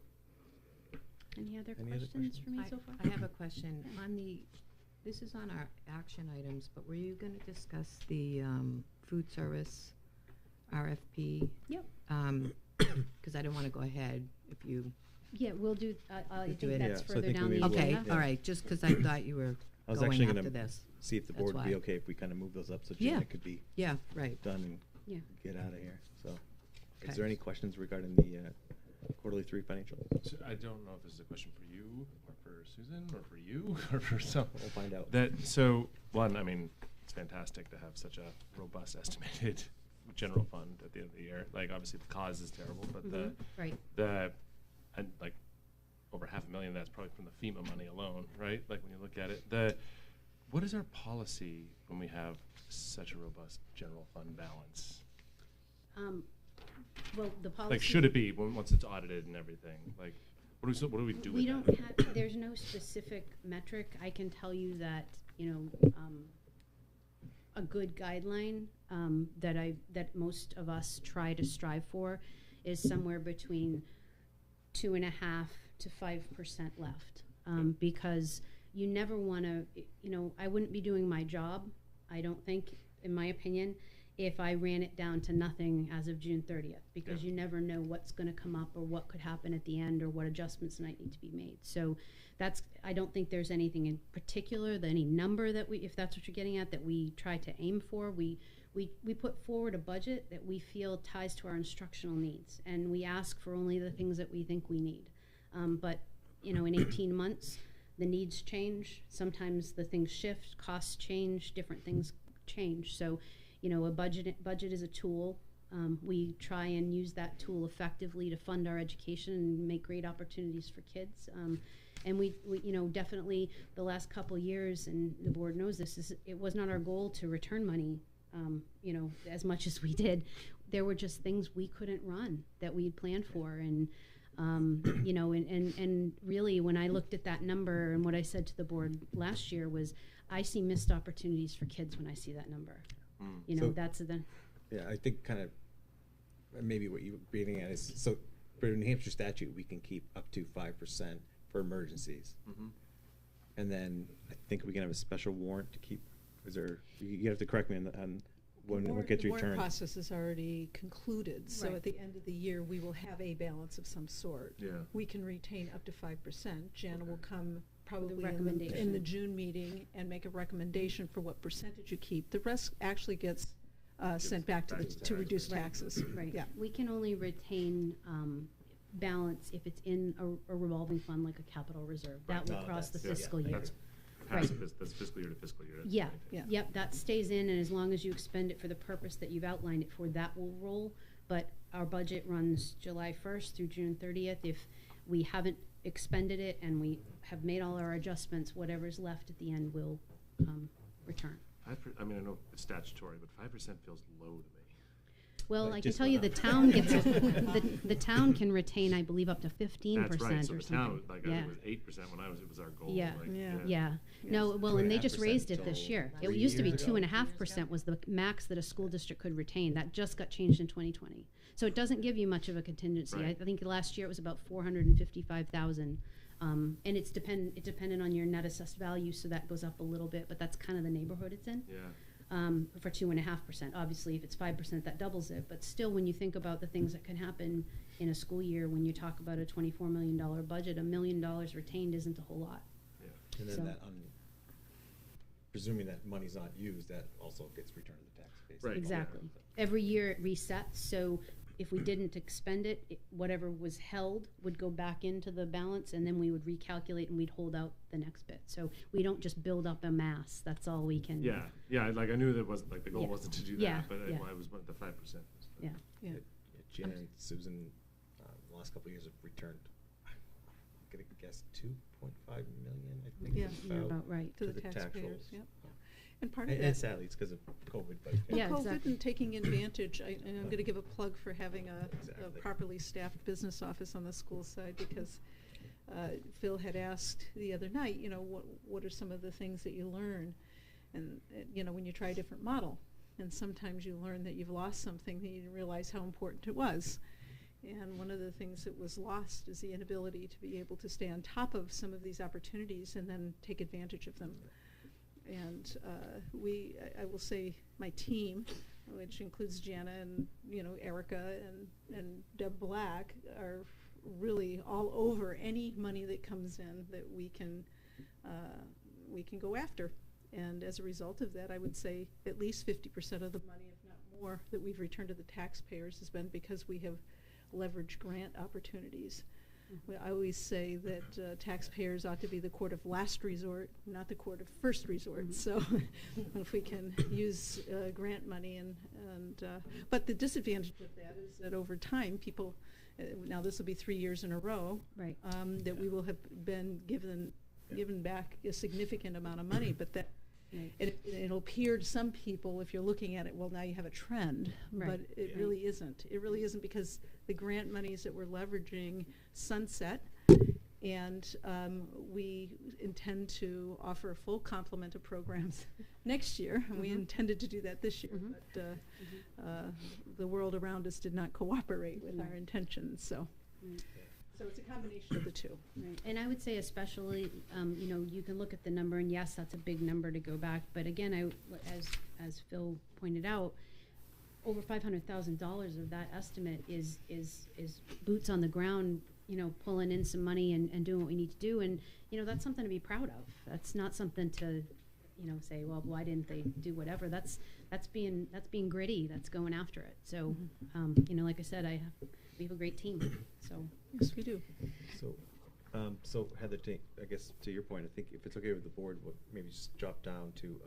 Any other Any other questions for me so far? I have a question. This is on our action items, but were you going to discuss the food service RFP? Yep. Because I don't want to go ahead if you. Yeah, we'll do. I do think it. that's Yeah, so I further think down we the will- Okay, agenda. all right. Just because I thought you were I was going actually after going to this. see if the That's board would be why. okay if we kind of move those up so Yeah. Gina could be Yeah, right. done and Yeah. get out of here. So, Okay. is there any questions regarding the quarterly 3 financial. So I don't know if this is a question for you or for Susan or for you or for some. We'll find out. So one, I mean, it's fantastic to have such a robust estimated general fund at the end of the year. Like obviously the cause is terrible, but Right. and like over $500,000, that's probably from the FEMA money alone, right? Like when you look at it, what is our policy when we have such a robust general fund balance? Well, the policy. Like, should it be once it's audited and everything? Like, what do we do We with don't that? have, there's no specific metric. I can tell you that, a good guideline that most of us try to strive for is somewhere between 2.5% to 5% left. Because you never want to, I wouldn't be doing my job, I don't think, in my opinion, if I ran it down to nothing as of June 30th, because you never know what's going to come up or what could happen at the end or what adjustments might need to be made. So I don't think there's anything in particular, any number that if that's what you're getting at, that we try to aim for. We put forward a budget that we feel ties to our instructional needs, and we ask for only the things that we think we need. But, in 18 months, the needs change. Sometimes the things shift, costs change, different things change. So, a budget is a tool. We try and use that tool effectively to fund our education and make great opportunities for kids. And we definitely the last couple years, and the board knows this, it was not our goal to return money, as much as we did. There were just things we couldn't run that we had planned for, and and really when I looked at that number, and what I said to the board last year was, I see missed opportunities for kids when I see that number. So- That's the. Yeah, I think kind of maybe what you're getting at is, so for New Hampshire statute, we can keep up to 5% for emergencies. Mm-hmm. And then I think we can have a special warrant to keep, you have to correct me on when it gets The warrant returned. process is already concluded, so Right. at the end of the year, we will have a balance of some sort. Yeah. We can retain up to 5%. Jana will come probably in the recommendation. June meeting and make a recommendation for what percentage you keep. The rest actually gets sent back to reduce taxes. Right. Yeah. We can only retain balance if it's in a revolving fund like a capital reserve. That Right. will cross the that's- fiscal year. That's that's fiscal year to fiscal year. That's Yeah. right. Yeah. Yep, that stays in, and as long as you expend it for the purpose that you've outlined it for, that will roll. But our budget runs July 1st through June 30th. If we haven't expended it and we have made all our adjustments, whatever's left at the end will return. I mean, I know it's statutory, but 5% feels low to me. Well, Like I can just tell you the went up. town gets, the town can retain, I believe, up to 15% That's right. So or the town, something. like, I Yeah. think it was 8% when it was our goal. Yeah. Like, Yeah. Yeah, no, well, and they just 2.5% raised it this till year. It 3 used to be years ago. 2.5% was the max that a school district could retain. That just got changed in 2020. So it doesn't give you much of a contingency. Right. I think last year it was about 455,000. And it's dependent on your net assessed value, so that goes up a little bit, but that's kind of the neighborhood it's in. Yeah. For 2.5%. Obviously, if it's 5%, that doubles it. But still, when you think about the things that can happen in a school year, when you talk about a $24 million budget, $1 million retained isn't a whole lot. Yeah. And then So- that, presuming that money's not used, that also gets returned to the tax base. Right. Exactly. Yeah. Every year it resets, so if we didn't expend it, whatever was held would go back into the balance, and then we would recalculate and we'd hold out the next bit. So we don't just build up a mass. That's all we can. Yeah. Yeah. Like I knew that wasn't like the goal Yeah. wasn't to do Yeah, that, but yeah. I was the 5%. Yeah. Yeah. Jan and Susan, the last couple of years have returned, I'm gonna guess 2.5 million, I think. Yeah. You're about right. To To the the tax taxpayers, rolls. yep. And part of And that. sadly, it's because of COVID, but. Well, Yeah, COVID exactly. and taking advantage, and I'm going to give a plug for having a Exactly. properly staffed business office on the school side, because Phil had asked the other night, what are some of the things that you learn? And, when you try a different model, and sometimes you learn that you've lost something that you didn't realize how important it was. And one of the things that was lost is the inability to be able to stay on top of some of these opportunities and then take advantage of them. And I will say, my team, which includes Jana and Erica and Deb Black, are really all over any money that comes in that we can go after. And as a result of that, I would say at least 50% of the money, if not more, that we've returned to the taxpayers has been because we have leverage grant opportunities. I always say that taxpayers ought to be the court of last resort, not the court of first resort. So if we can use grant money but the disadvantage of that is that over time people, now this will be 3 years in a row, Right. that we will have been given back a significant amount of money, but that Right. it'll appear to some people, if you're looking at it, well, now you have a trend, Right. but it really isn't. It really isn't, because the grant monies that we're leveraging sunset, and we intend to offer a full complement of programs next year, and we intended to do that this year, but the world around us did not cooperate with our intentions, so. So it's a combination of the two. Right. And I would say especially, you know, you can look at the number, and yes, that's a big number to go back. But again, as Phil pointed out, over $500,000 of that estimate is boots on the ground, you know, pulling in some money and doing what we need to do. And, you know, that's something to be proud of. That's not something to, you know, say, well, why didn't they do whatever? That's being gritty. That's going after it. So, you know, like I said, we have a great team. So. Yes, we do. So Heather, I guess to your point, I think if it's okay with the board, we'll maybe just drop down to,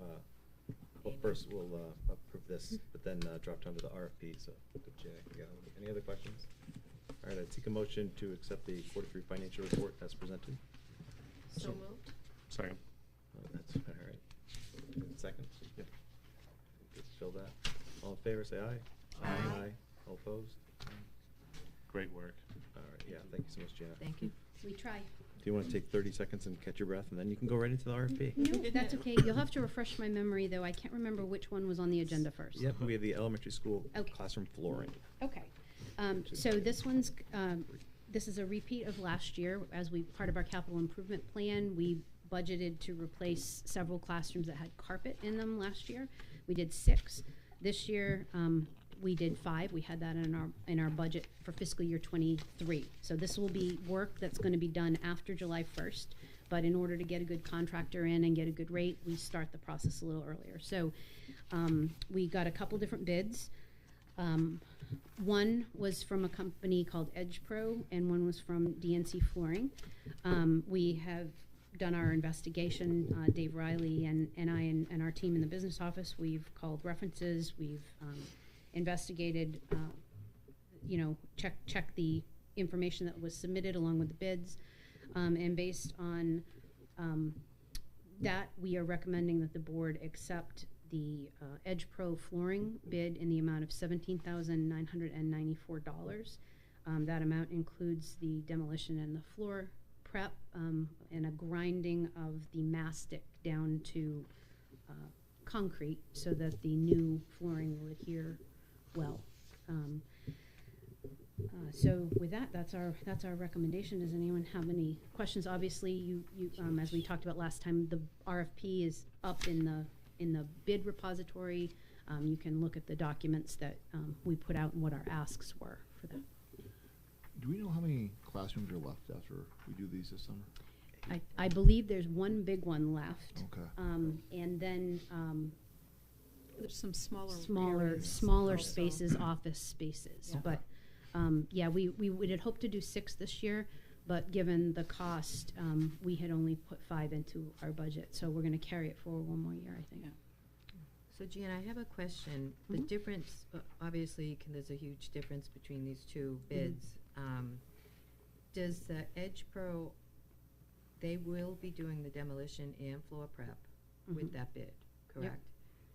well, first we'll approve this, but then drop down to the RFP. So, any other questions? All right, I'd seek a motion to accept the quarter 3 financial report as presented. So moved. Second. That's all right. Second? Yep. Just fill that. All in favor, say aye. Aye. All opposed? Great work. All right, yeah, thank you so much, Janet. Thank you. We try. Do you want to take 30 seconds and catch your breath, and then you can go right into the RFP? No, that's okay. You'll have to refresh my memory, though. I can't remember which one was on the agenda first. Yep, we have the elementary school Okay. classroom flooring. Okay. So this one's, this is a repeat of last year. As part of our capital improvement plan, we budgeted to replace several classrooms that had carpet in them last year. We did 6. This year, we did 5. We had that in our budget for fiscal year 23. So this will be work that's going to be done after July 1st. But in order to get a good contractor in and get a good rate, we start the process a little earlier. So we got a couple different bids. One was from a company called Edge Pro, and one was from DNC Flooring. We have done our investigation, Dave Riley and I and our team in the business office. We've called references. We've investigated, you know, check the information that was submitted along with the bids, and based on that, we are recommending that the board accept the Edge Pro flooring bid in the amount of $17,994. That amount includes the demolition and the floor prep, and a grinding of the mastic down to concrete so that the new flooring will adhere well. So with that, that's our recommendation. Does anyone have any questions? Obviously, you as we talked about last time, the RFP is up in the bid repository. You can look at the documents that we put out and what our asks were for that. Do we know how many classrooms are left after we do these this summer? I believe there's one big one left. Okay. And then There's some smaller smaller also. spaces, office spaces. Yeah. But yeah, we had hoped to do 6 this year, but given the cost, we had only put 5 into our budget. So we're going to carry it forward one more year, I think. Yeah. So Jan, I have a question. The difference, obviously, there's a huge difference between these two bids. Does the Edge Pro, they will be doing the demolition and floor prep with that bid, correct?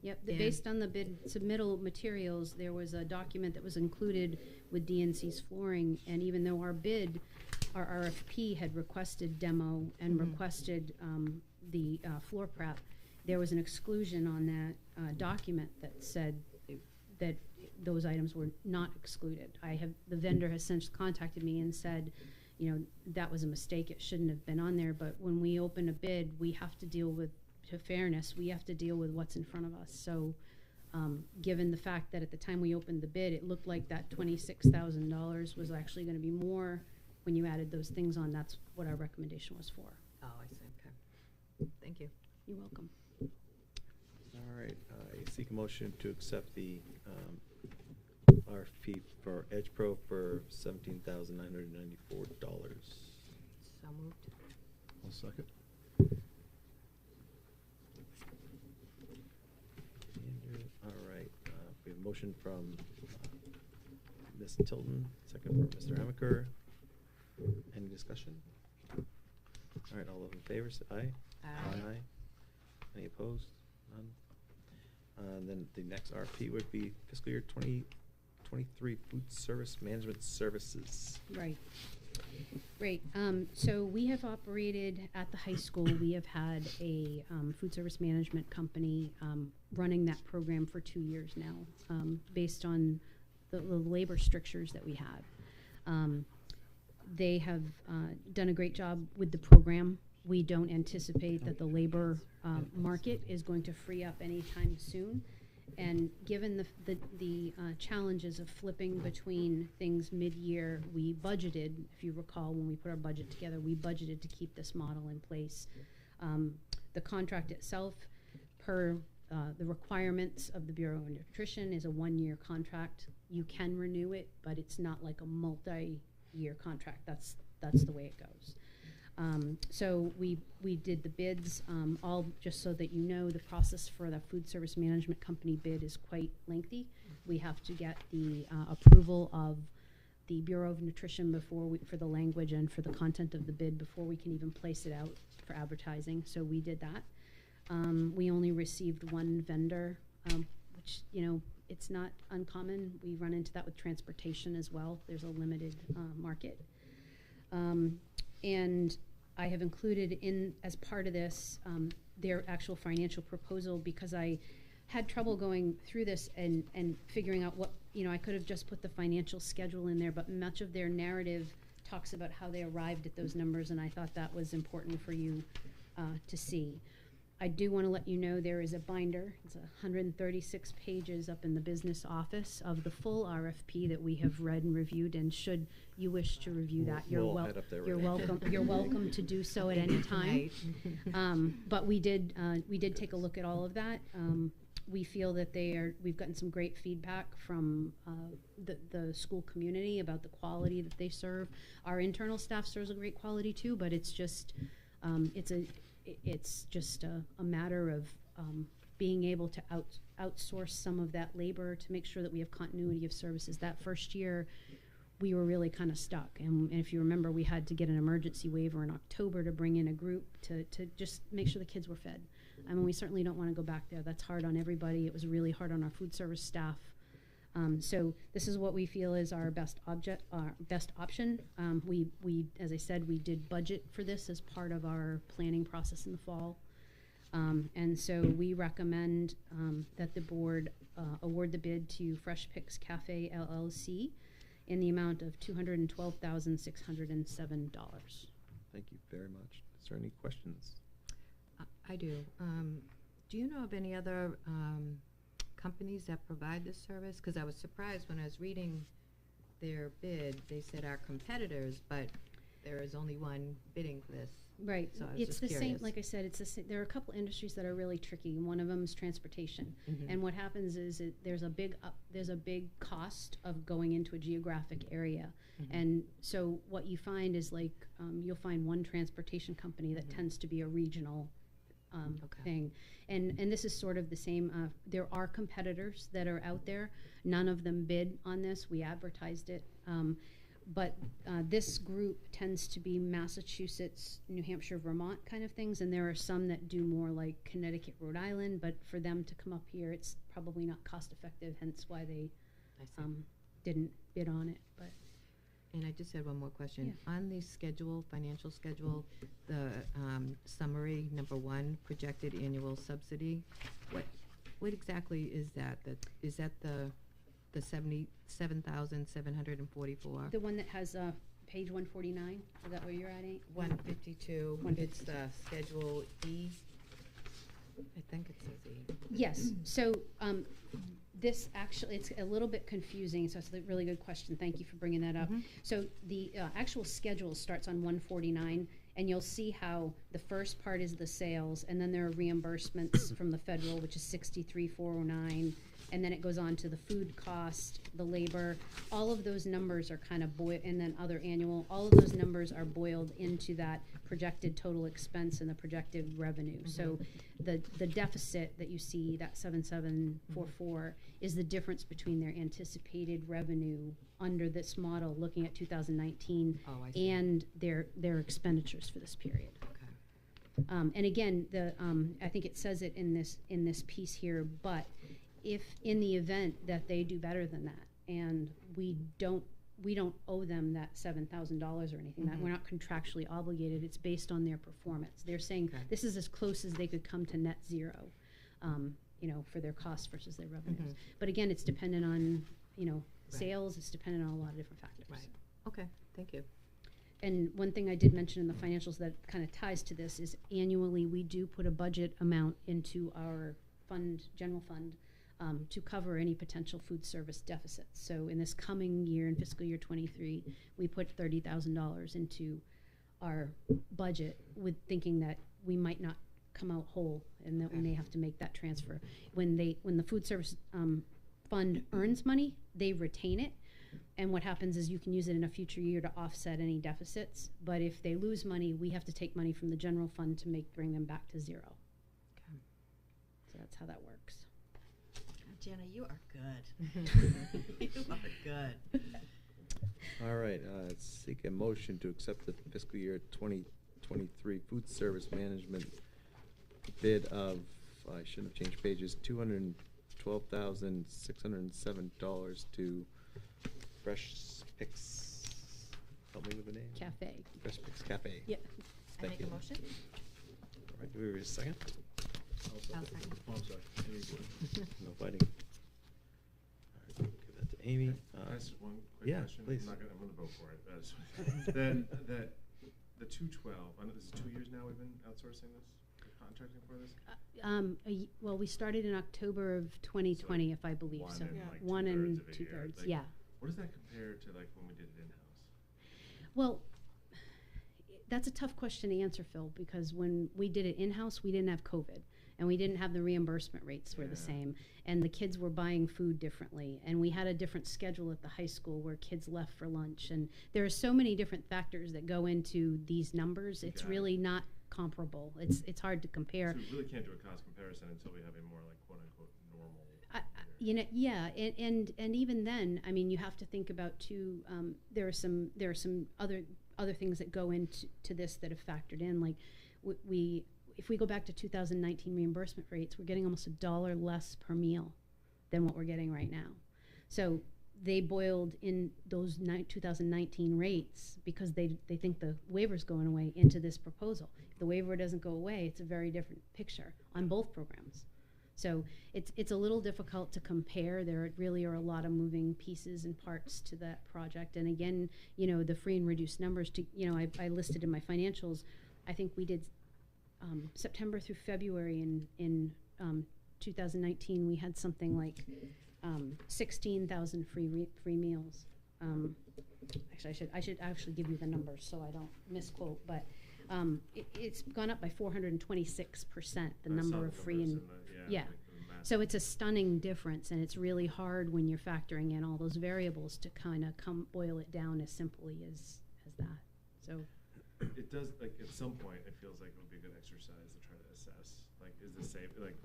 Yep, And- based on the bid submittal materials, there was a document that was included with DNC's flooring, and even though our RFP had requested demo and requested the floor prep, there was an exclusion on that document that said that those items were not excluded. The vendor has since contacted me and said, you know, that was a mistake, it shouldn't have been on there, but when we open a bid, we have to deal with, to fairness, we have to deal with what's in front of us. So given the fact that at the time we opened the bid, it looked like that $26,000 was actually going to be more when you added those things on. That's what our recommendation was for. Oh, I see, okay. Thank you. You're welcome. All right, I seek a motion to accept the RFP for Edge Pro for $17,994. So moved. I'll second. Andrew, all right, we have a motion from Ms. Tilton, second from Mr. Amaker. Any discussion? All right, all those in favor, say aye. Aye. Any opposed? None. Then the next RFP would be fiscal year 2023 food service management services. Right. Great. So we have operated at the high school. We have had a food service management company running that program for 2 years now, based on the labor strictures that we have. They have done a great job with the program. We don't anticipate that the labor market is going to free up anytime soon. And given the challenges of flipping between things mid-year, we budgeted, if you recall, when we put our budget together, we budgeted to keep this model in place. The contract itself, per the requirements of the Bureau of Nutrition, is a 1-year contract. You can renew it, but it's not like a multi-year contract. That's the way it goes. So we did the bids, all just so that you know the process for the food service management company bid is quite lengthy. We have to get the approval of the Bureau of Nutrition for the language and for the content of the bid before we can even place it out for advertising. So we did that. We only received one vendor, which, you know, it's not uncommon. We run into that with transportation as well. There's a limited market. And I have included in, as part of this, their actual financial proposal, because I had trouble going through this and figuring out what, you know, I could have just put the financial schedule in there, but much of their narrative talks about how they arrived at those numbers, and I thought that was important for you to see. I do want to let you know there is a binder. It's 136 pages up in the business office of the full RFP that we have read and reviewed. And should you wish to review that, We'll head up there right you're now. welcome. You're welcome to do so at any time. But we did take a look at all of that. We feel that we've gotten some great feedback from the school community about the quality that they serve. Our internal staff serves a great quality too, but it's just it's just a matter of being able to outsource some of that labor to make sure that we have continuity of services. That first year, we were really kind of stuck. And if you remember, we had to get an emergency waiver in October to bring in a group to just make sure the kids were fed. I mean, we certainly don't want to go back there. That's hard on everybody. It was really hard on our food service staff. So this is what we feel is our best option. We, as I said, we did budget for this as part of our planning process in the fall. And so we recommend that the board award the bid to Fresh Picks Cafe LLC in the amount of $212,607. Thank you very much. Is there any questions? I do. Do you know of any other companies that provide this service? Because I was surprised when I was reading their bid. They said our competitors, but there is only one bidding for this. Right. So I was It's just the curious. same, like I said, it's the same. There are a couple industries that are really tricky. One of them is transportation. Mhm. And what happens is there's a big cost of going into a geographic area. Mhm. And so what you find is like you'll find one transportation company that tends to be a regional Okay. thing. And this is sort of the same. There are competitors that are out there. None of them bid on this. We advertised it. But this group tends to be Massachusetts, New Hampshire, Vermont kind of things, and there are some that do more like Connecticut, Rhode Island, but for them to come up here, it's probably not cost effective, hence why they I see. didn't bid on it. But And I just had one more question. On the schedule, financial schedule, the summary, number 1, projected annual subsidy, what exactly is that? Is that the 77,744? the one that has page 149, is that where you're at, 8? 152, it's the Schedule E. I think it says E. Yes, so this actually, it's a little bit confusing, so it's a really good question. Thank you for bringing that up. Mhm. So the actual schedule starts on 149, and you'll see how the first part is the sales, and then there are reimbursements from the federal, which is 63,409, and then it goes on to the food cost, the labor. All of those numbers are kind of and then other annual. All of those numbers are boiled into that projected total expense and the projected revenue. So the deficit that you see, that 7744, is the difference between their anticipated revenue under this model, looking at 2019, I see. and their expenditures for this period. Okay. And again, I think it says it in this piece here, but if in the event that they do better than that, and we don't owe them that $7,000 or anything, that we're not contractually obligated, it's based on their performance. They're saying this is as close as they could come to net zero, for their costs versus their revenues. But again, it's dependent on, sales, it's dependent on a lot of different factors. Right. Okay, thank you. And one thing I did mention in the financials that kind of ties to this is annually we do put a budget amount into our general fund, to cover any potential food service deficits. So in this coming year, in fiscal year 23, we put $30,000 into our budget with thinking that we might not come out whole and that we may have to make that transfer. When the food service fund earns money, they retain it. And what happens is you can use it in a future year to offset any deficits. But if they lose money, we have to take money from the general fund to bring them back to zero. Okay. So that's how that works. Jana, you are good. You are good. All right, seek a motion to accept the fiscal year 2023 food service management bid of, I shouldn't have changed pages, $212,607 to Fresh Picks, help me with the name? Cafe. Fresh Picks Cafe. Yeah. I Thank make you. a motion. All right, do we have a second? I'll second. Oh, I'm sorry. No fighting. All right, give that to Amy. Can I ask one quick yeah, question? please. I'm gonna vote for it. Then the 212. I know this is 2 years now we've been outsourcing this, contracting for this. Well, we started in October of 2020, if I believe One so. and, Yeah. like, 1 and two-thirds of a year. 2/3. Like, Yeah. What does that compare to like when we did it in-house? Well, that's a tough question to answer, Phil, because when we did it in-house, we didn't have COVID, and we didn't have the reimbursement rates were the Yeah. same, and the kids were buying food differently, and we had a different schedule at the high school where kids left for lunch, and there are so many different factors that go into these numbers. It's Got it. really not comparable. It's hard to compare. So we really can't do a cost comparison until we have a more like quote unquote normal. Yeah, and even then, I mean, you have to think about too. There are some other things that go into this that have factored in. Like if we go back to 2019 reimbursement rates, we're getting almost $1 less per meal than what we're getting right now. So they boiled in those 2019 rates because they think the waiver's going away into this proposal. If the waiver doesn't go away, it's a very different picture on both programs. So it's a little difficult to compare. There really are a lot of moving pieces and parts to that project. And again, the free and reduced numbers I listed in my financials. I think we did September through February in 2019. We had something like 16,000 free meals. Actually, I should actually give you the numbers so I don't misquote. But it's gone up by 426%. The number of free and So it's a stunning difference, and it's really hard when you're factoring in all those variables to kind of boil it down as simply as that. So It does, like, at some point, it feels like it would be a good exercise to try to assess, like, is this safe? Like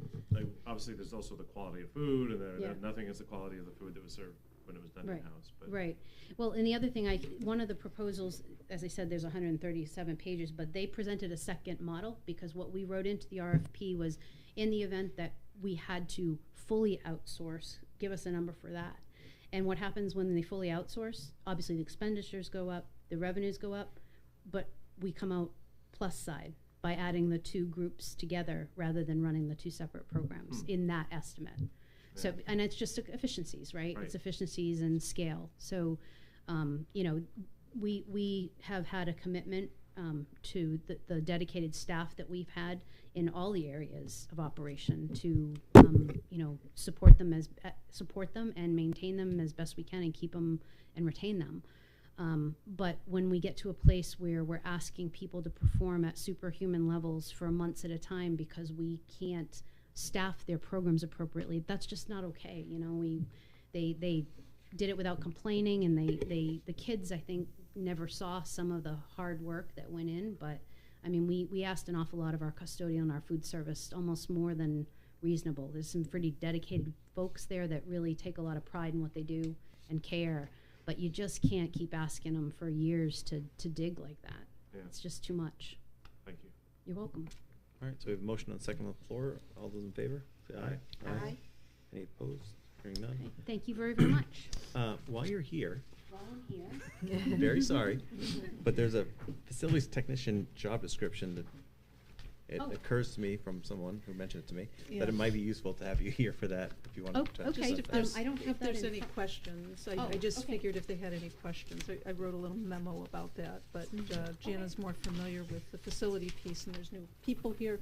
obviously, there's also the quality of food, and nothing is the quality of the food that was served when it was done in-house. But Right. Well, and the other thing, one of the proposals, as I said, there's 137 pages, but they presented a second model because what we wrote into the RFP was in the event that we had to fully outsource, give us a number for that. And what happens when they fully outsource? Obviously, the expenditures go up, the revenues go up, but we come out plus side by adding the two groups together rather than running the two separate programs in that estimate. Yeah. So, and it's just efficiencies, right? Right. It's efficiencies and scale. So, we have had a commitment to the dedicated staff that we've had in all the areas of operation to, support them and maintain them as best we can and keep them and retain them. But when we get to a place where we're asking people to perform at superhuman levels for months at a time because we can't staff their programs appropriately. That's just not okay. You know, they did it without complaining, and the kids, I think, never saw some of the hard work that went in. But I mean, we asked an awful lot of our custodial and our food service, almost more than reasonable. There's some pretty dedicated folks there that really take a lot of pride in what they do and care, but you just can't keep asking them for years to dig like that. Yeah. It's just too much. Thank you. You're welcome. All right, so we have a motion on second on the floor. All those in favor, say aye. Aye. Any opposed? Hearing none. Okay. Thank you very, very much. While you're here, While I'm here. very sorry, but there's a facilities technician job description that it Oh. occurs to me from someone who mentioned it to me Yeah. that it might be useful to have you here for that if you want Oh, to. okay. Just if there's, I don't have if that there's in any front- questions, Oh, I just okay. figured if they had any questions, I wrote a little memo about that, but Jana's more familiar with the facility piece, and there's new people here,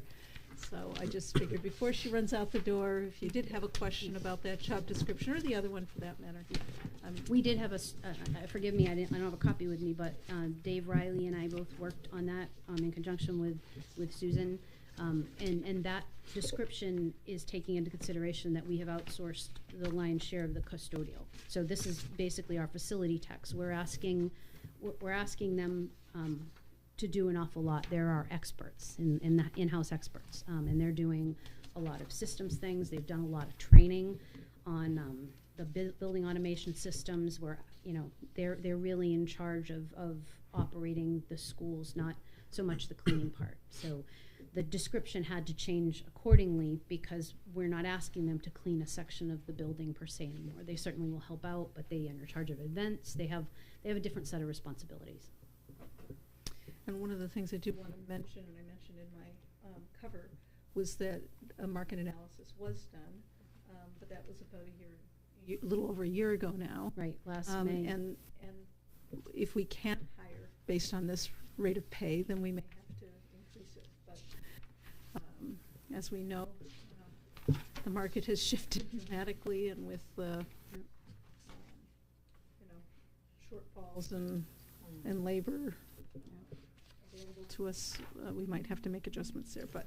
so I just figured before she runs out the door, if you did have a question about that job description, or the other one for that matter. We did have forgive me, I don't have a copy with me, but Dave Riley and I both worked on that in conjunction with Susan. And that description is taking into consideration that we have outsourced the lion's share of the custodial. So this is basically our facility techs. We're asking them to do an awful lot. They're our experts, in-house experts, and they're doing a lot of systems things. They've done a lot of training on the building automation systems, where they're really in charge of operating the schools, not so much the cleaning part. So the description had to change accordingly, because we're not asking them to clean a section of the building per se anymore. They certainly will help out, but they are in charge of events. They have a different set of responsibilities. And one of the things I do want to mention, and I mentioned in my cover, was that a market analysis was done, but that was about a little over a year ago now. Right, last May. And if we can't hire based on this rate of pay, then we may have to increase it. But as we know, the market has shifted dramatically, and with the shortfalls and labor available to us, we might have to make adjustments there. But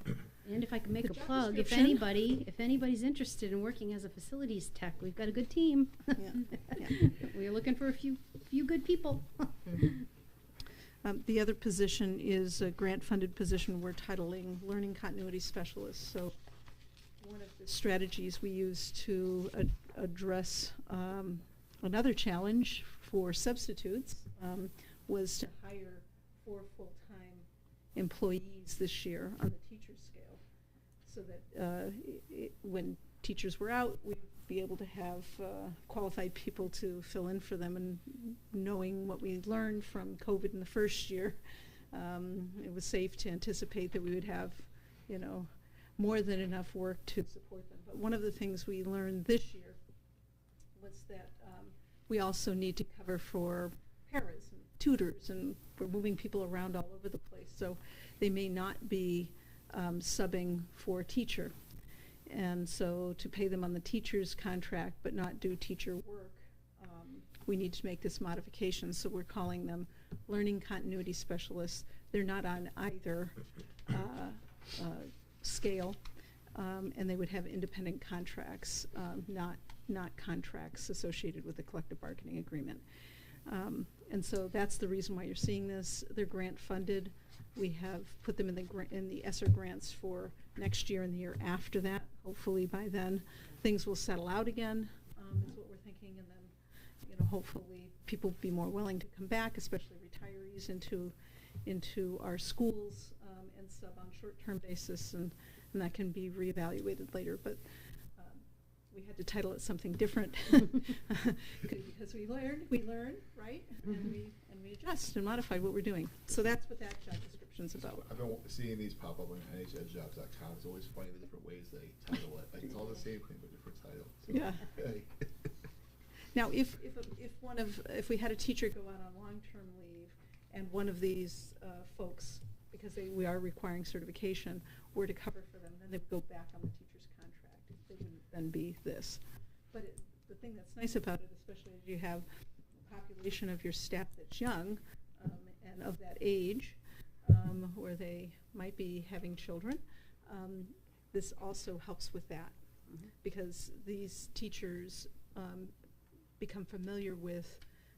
And if I can make The a job plug, if description. anybody's interested in working as a facilities tech, we've got a good team. Yeah. We're looking for a few good people. The other position is a grant-funded position we're titling Learning Continuity Specialist. So one of the strategies we use to address another challenge for substitutes was to hire 4 full-time employees this year on the teacher scale, so that when teachers were out, we'd be able to have qualified people to fill in for them. And knowing what we learned from COVID in the first year, it was safe to anticipate that we would have, more than enough work to support them. But one of the things we learned this year was that we also need to cover for paras and tutors, and we're moving people around all over the place, so they may not be subbing for a teacher. And so to pay them on the teacher's contract but not do teacher work, we need to make this modification. So we're calling them Learning Continuity Specialists. They're not on either scale, and they would have independent contracts, not contracts associated with the collective bargaining agreement. And so that's the reason why you're seeing this. They're grant funded. We have put them in the ESSER grants for next year and the year after that. Hopefully by then things will settle out again, is what we're thinking, and then hopefully people will be more willing to come back, especially retirees, into our schools and sub on short-term basis, and that can be reevaluated later. But we had to title it something different because we learn, right? And we adjust and modify what we're doing. So that's what that job description's about. I've been seeing these pop up on NHSjobs.com. It's always funny the different ways they title it. Like, it's all the same thing but different title. So, Yeah. hey. Now, if we had a teacher go out on long-term leave, and one of these folks, because we are requiring certification, were to cover for them, then they would go back on the teacher's contract. They wouldn't then be this. But the thing that's nice about it, especially as you have a population of your staff that's young and of that age, where they might be having children, this also helps with that, because these teachers become familiar with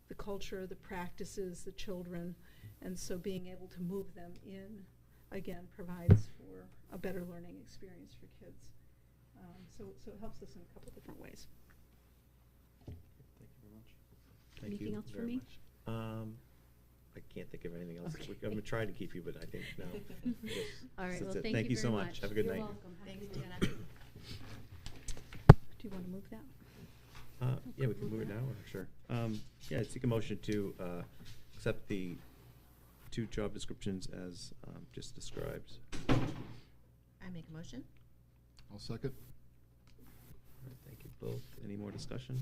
the culture, the practices, the children, and so being able to move them in, again, provides for a better learning experience for kids. So it helps us in a couple different ways. Thank you very much. Thank Anything you else for very me? much. I can't think of anything else. Okay. I'm gonna try to keep you, but I think no. Yes. All right, That's well, it. thank you so very much. Have a good You're night. welcome. Have a Thanks, good day. Jenna. Do you want to move that? Yeah, we can move it now, or sure. Yeah, I seek a motion to accept the 2 job descriptions as just described. I make a motion. I'll second. All right, thank you both. Any more discussion?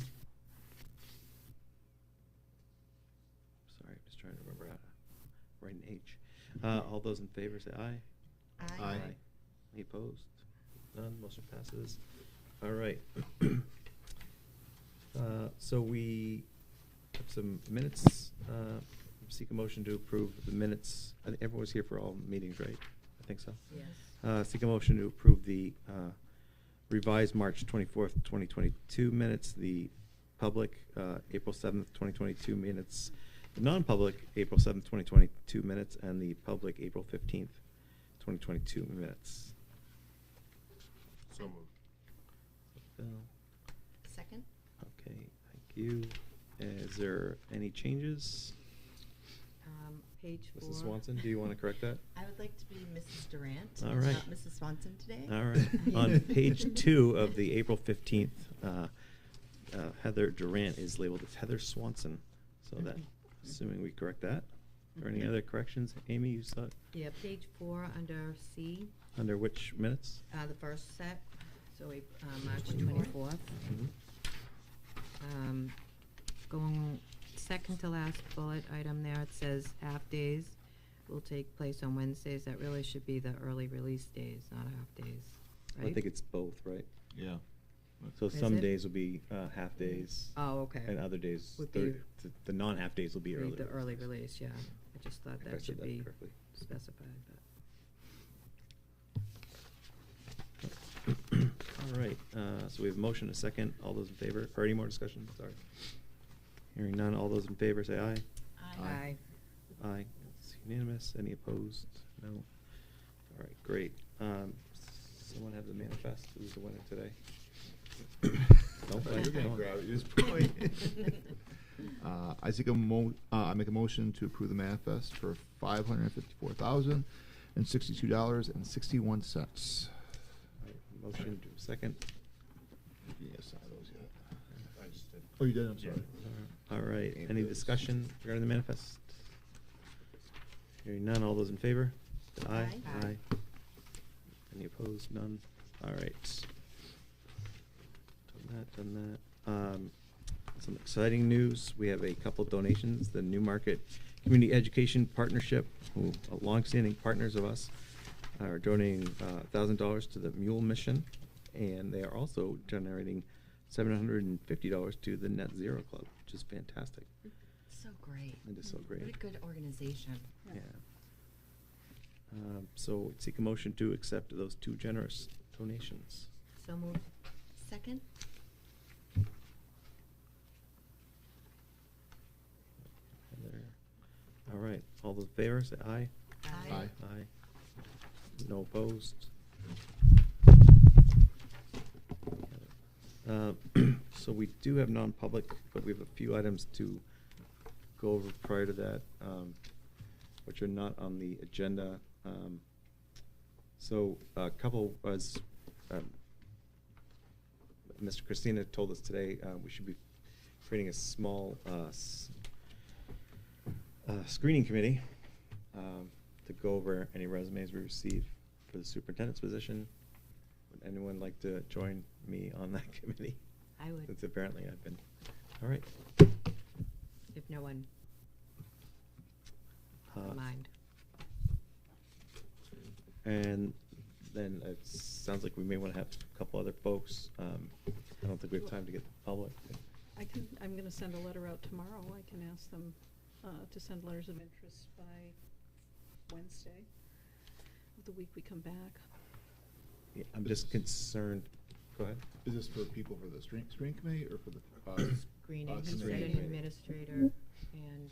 Sorry, I'm just trying to remember how to write an H. All those in favor say aye. Aye. Any opposed? None. Motion passes. All right. So we have some minutes. Seek a motion to approve the minutes. I think everyone was here for all meetings, right? I think so. Yes. Seek a motion to approve the revised March 24th, 2022 minutes, the public April 7th, 2022 minutes, the non-public April 7th, 2022 minutes, and the public April 15th, 2022 minutes. So moved. Bill. Second. Okay, thank you. Is there any changes? Page 4. Mrs. Swanson, do you want to correct that? I would like to be Mrs. Durant. All right. Not Mrs. Swanson today. All right. On page 2 of the April 15th, Heather Durant is labeled as Heather Swanson. So that, assuming we correct that. Or any other corrections? Amy, you saw it? Yeah, page 4 under C, Under which minutes? the first set, so March 24th. Mhm. Going second to last bullet item there, it says half-days will take place on Wednesdays. That really should be the early release days, not half-days, right? I think it's both, right? Yeah. So Is some it? days will be half days. Oh, okay. And other days, Would be- the non-half days will be early. The early release, yeah. I just thought If I that said should that be correctly. specified, All right, so we have a motion, a second. All those in favor, or any more discussion? Sorry. Hearing none, all those in favor say aye. but. Aye. Aye. It's unanimous. Any opposed? No. All right, great. Someone have the manifest? Who's the winner today? Don't You're fight. gonna Go on. grab it, you just point. I make a motion to approve the manifest for $554,062.61. All right, motion to second. Yes, I those yet. I just did. Oh, you did, I'm Yeah. sorry. All right, Any any opposed? discussion regarding the manifest? Hearing none, all those in favor? Say aye. Aye. Aye. Any opposed? None? All right. Done that. Some exciting news. We have a couple donations. The Newmarket Community Education Partnership, who are longstanding partners of us, are donating $1,000 to the Mule Mission, and they are also generating $750 to the Net Zero Club, which is fantastic. So great. It is so great. What a good organization. Yeah. So seek a motion to accept those 2 generous donations. So moved. Second? Heather. All right, all those in favor, say aye. Aye. Aye. No opposed. So we do have non-public, but we have a few items to go over prior to that, which are not on the agenda. So a couple was, Mr. Christina told us today, we should be creating a small screening committee to go over any resumes we receive for the superintendent's position. Would anyone like to join me on that committee? I would, Since apparently I've been, all right. if no one mind. And then it sounds like we may want to have a couple other folks. I don't think we have time to get the public. I'm gonna send a letter out tomorrow. I can ask them to send letters of interest by Wednesday of the week we come back. Yeah, I'm just concerned, go ahead. Is this for people for the screening committee or for the, Screening, he said screening an committee? administrator, and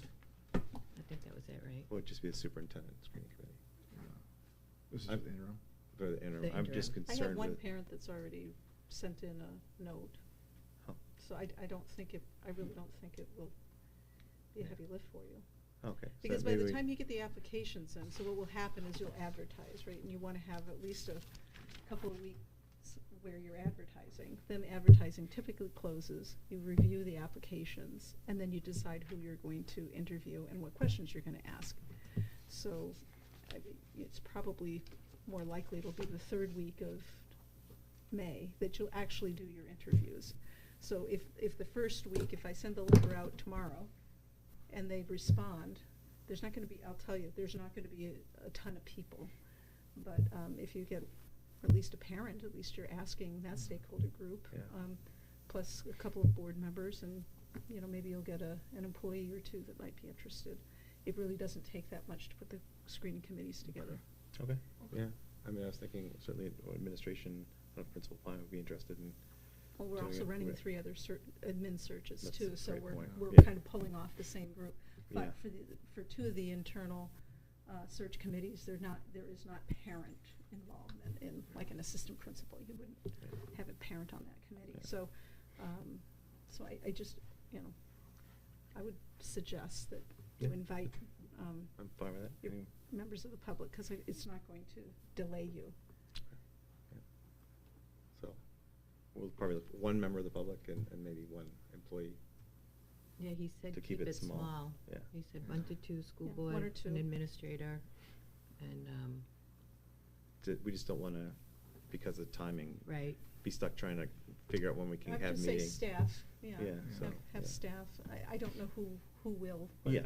I think that was it, right? Well, it'd just be the superintendent screening committee. This is I'm- for the interim? For the interim. The I'm just interim. I have concerned one with. parent that's already sent in a note, Oh, so I don't think I really don't think it will be a heavy lift for you. okay. so Because by maybe the we- time you get the applications in, so what will happen is you'll advertise, right? And you want to have at least a couple of weeks where you're advertising. Then advertising typically closes, you review the applications, and then you decide who you're going to interview and what questions you're going to ask. So it's probably more likely it'll be the third week of May that you'll actually do your interviews. So if the first week, if I send the letter out tomorrow and they respond, there's not going to be, I'll tell you, there's not going to be a ton of people. But if you get at least a parent, at least you're asking that stakeholder group, Yeah. plus a couple of board members, and maybe you'll get an employee or two that might be interested. It really doesn't take that much to put the screening committees together. Okay, yeah. I mean, I was thinking certainly administration, principal Pine would be interested in. Well, we're doing also it. running Right. 3 other admin searches That's too, a so great we're point. we're Yeah. kind of pulling off the same group. But Yeah. for 2 of the internal search committees, there is not parent involvement in, like an assistant principal. You wouldn't have a parent on that committee. Yeah. So, so I just, I would suggest that you Yeah. invite I'm fine with that. your Any- members of the public, because it's not going to delay you. yeah. So, we'll probably look for one member of the public and maybe one employee. Yeah, he said To keep it small. Yeah. He said 1 to 2 school Yeah, board, 1 or 2. an administrator, and, We just don't want to, because of timing, right. be stuck trying to figure out when we can I have would just say meetings. staff, yeah. Yeah, so, Have yeah. staff. I don't know who will. but, Yeah,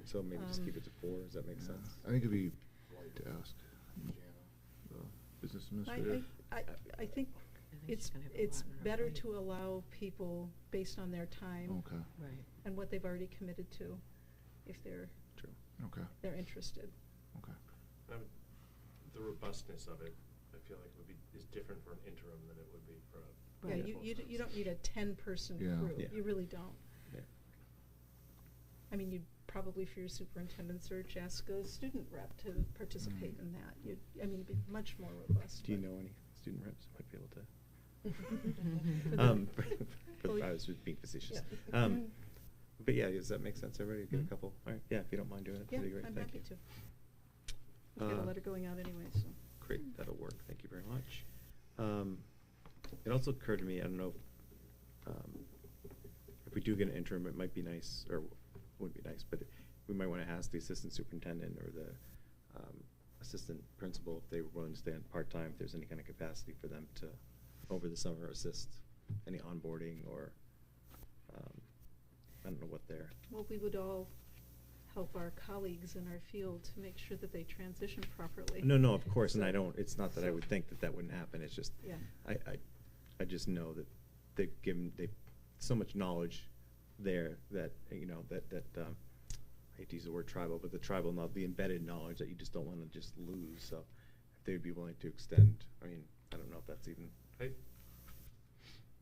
so maybe just keep um, it to 4, does that make sense? I think it'd be right to ask Jana, the business administrator. I think I think she's gonna have a it's lot on her better plate. to allow people based on their time Okay, Right. and what they've already committed to, if they're True. okay, interested. okay. The robustness of it, I feel like is different for an interim than it would be for a. Yeah, Right. you don't need a 10-person Yeah. crew. Yeah. You really don't. Yeah. I mean, you'd probably, for your superintendent search, ask a student rep to participate in that. It'd be much more robust. Do you but- know any student reps who might be able to? For the- I was just being facetious. Yeah. But yeah, does that make sense, everybody? Get a Mhm. couple, all right, yeah, if you don't mind doing it, Yeah, that'd be great, I'm thank happy you. to. I've got a Uh, letter going out anyway, so. Great, that'll work, thank you very much. It also occurred to me, I don't know, if we do get an interim, it might be nice, or wouldn't be nice, but we might want to ask the assistant superintendent or the assistant principal if they were willing to stay on part-time, if there's any kind of capacity for them to, over the summer, assist any onboarding or, I don't know what they're. Well, we would all help our colleagues in our field to make sure that they transition properly. No, of course, and I So- don't, it's not that I so- would think that wouldn't happen, it's just, Yeah. I just know that they've so much knowledge there that, I hate to use the word tribal, but the tribal knowledge, the embedded knowledge that you just don't want to just lose, so if they'd be willing to extend, I mean, I don't know if that's even.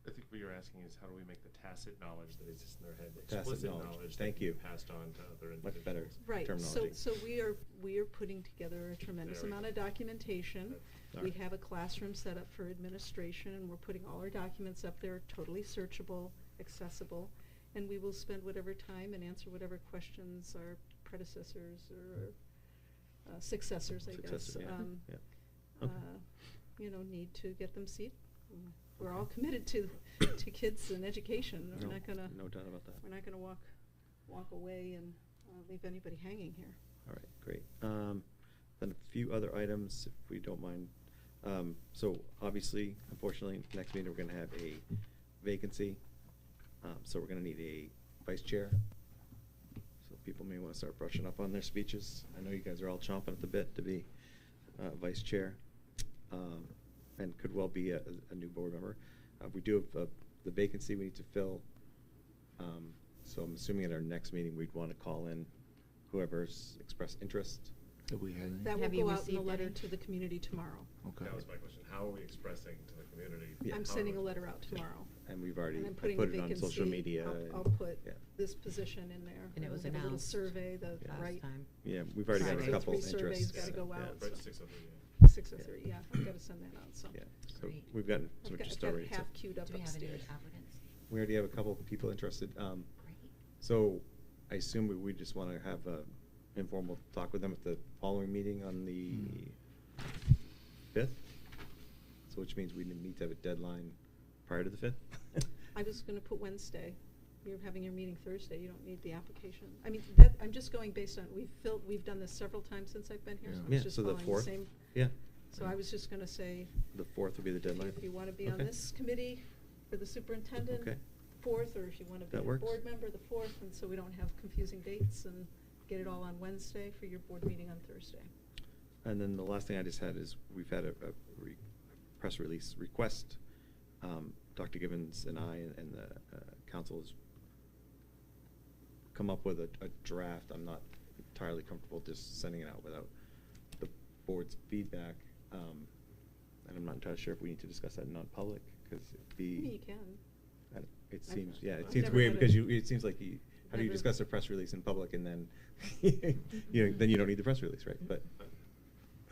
I think what you're asking is how do we make the tacit knowledge that exists in their head, the Tacit explicit knowledge. knowledge Thank that can you. be passed on to other individuals. Much better Right, terminology. so we are putting together a tremendous Very amount of good. documentation. All We right. have a classroom set up for administration, and we're putting all our documents up there, totally searchable, accessible, and we will spend whatever time and answer whatever questions our predecessors or successors, I guess, Successor, yeah. Okay. need to get them seated. We're all committed to kids and education. We're not gonna No doubt about that. we're not gonna walk away and leave anybody hanging here. All right, great. Then a few other items, if we don't mind. So obviously, unfortunately, next meeting, we're gonna have a vacancy. So we're gonna need a vice chair. So people may wanna start brushing up on their speeches. I know you guys are all chomping at the bit to be vice chair. And could well be a new board member. We do have the vacancy we need to fill. So I'm assuming at our next meeting, we'd want to call in whoever's expressed interest. Have we had any? That will Have you go out in a received letter any? to the community tomorrow. Okay. That was my question. How are we expressing to the community? Yeah. I'm how sending a we're- letter out tomorrow. And we've already And I'm I putting put the it on vacancy. social media. I'll and- put yeah. this position in there. And it was We'll have a little announced survey, the Yeah. right, last time. Yeah, we've already got a Friday. couple Three surveys interests. gotta go yeah. out. Right, so- 603, 603, yeah, I've gotta send that out, so. Yeah, so Great. we've gotten I've some got, just I've got already. half queued up Do we have any upstairs. applicants? We already have a couple of people interested. Great. So I assume we just want to have a informal talk with them at the following meeting on the 5th? So which means we need to have a deadline prior to the 5th? I was gonna put Wednesday. You're having your meeting Thursday, you don't need the application. I mean, that, I'm just going based on, we've done this several times since I've been here, so I Yeah. was Yeah, just so the following the 4th? same. Yeah. So I was just gonna say, The 4th would be the deadline? if you wanna be on Okay. this committee for the superintendent, Okay. 4th, or if you wanna be That a works. board member, the 4th, and so we don't have confusing dates, and get it all on Wednesday for your board meeting on Thursday. And then the last thing I just had is we've had a press release request. Dr. Gibbons and I and the council has come up with a draft. I'm not entirely comfortable just sending it out without the board's feedback. And I'm not entirely sure if we need to discuss that in non-public, because I mean, you can. it I've- seems, yeah, it I've seems never weird had because a- it seems like how do you never- discuss a press release in public and then, then you don't need the press release, right? But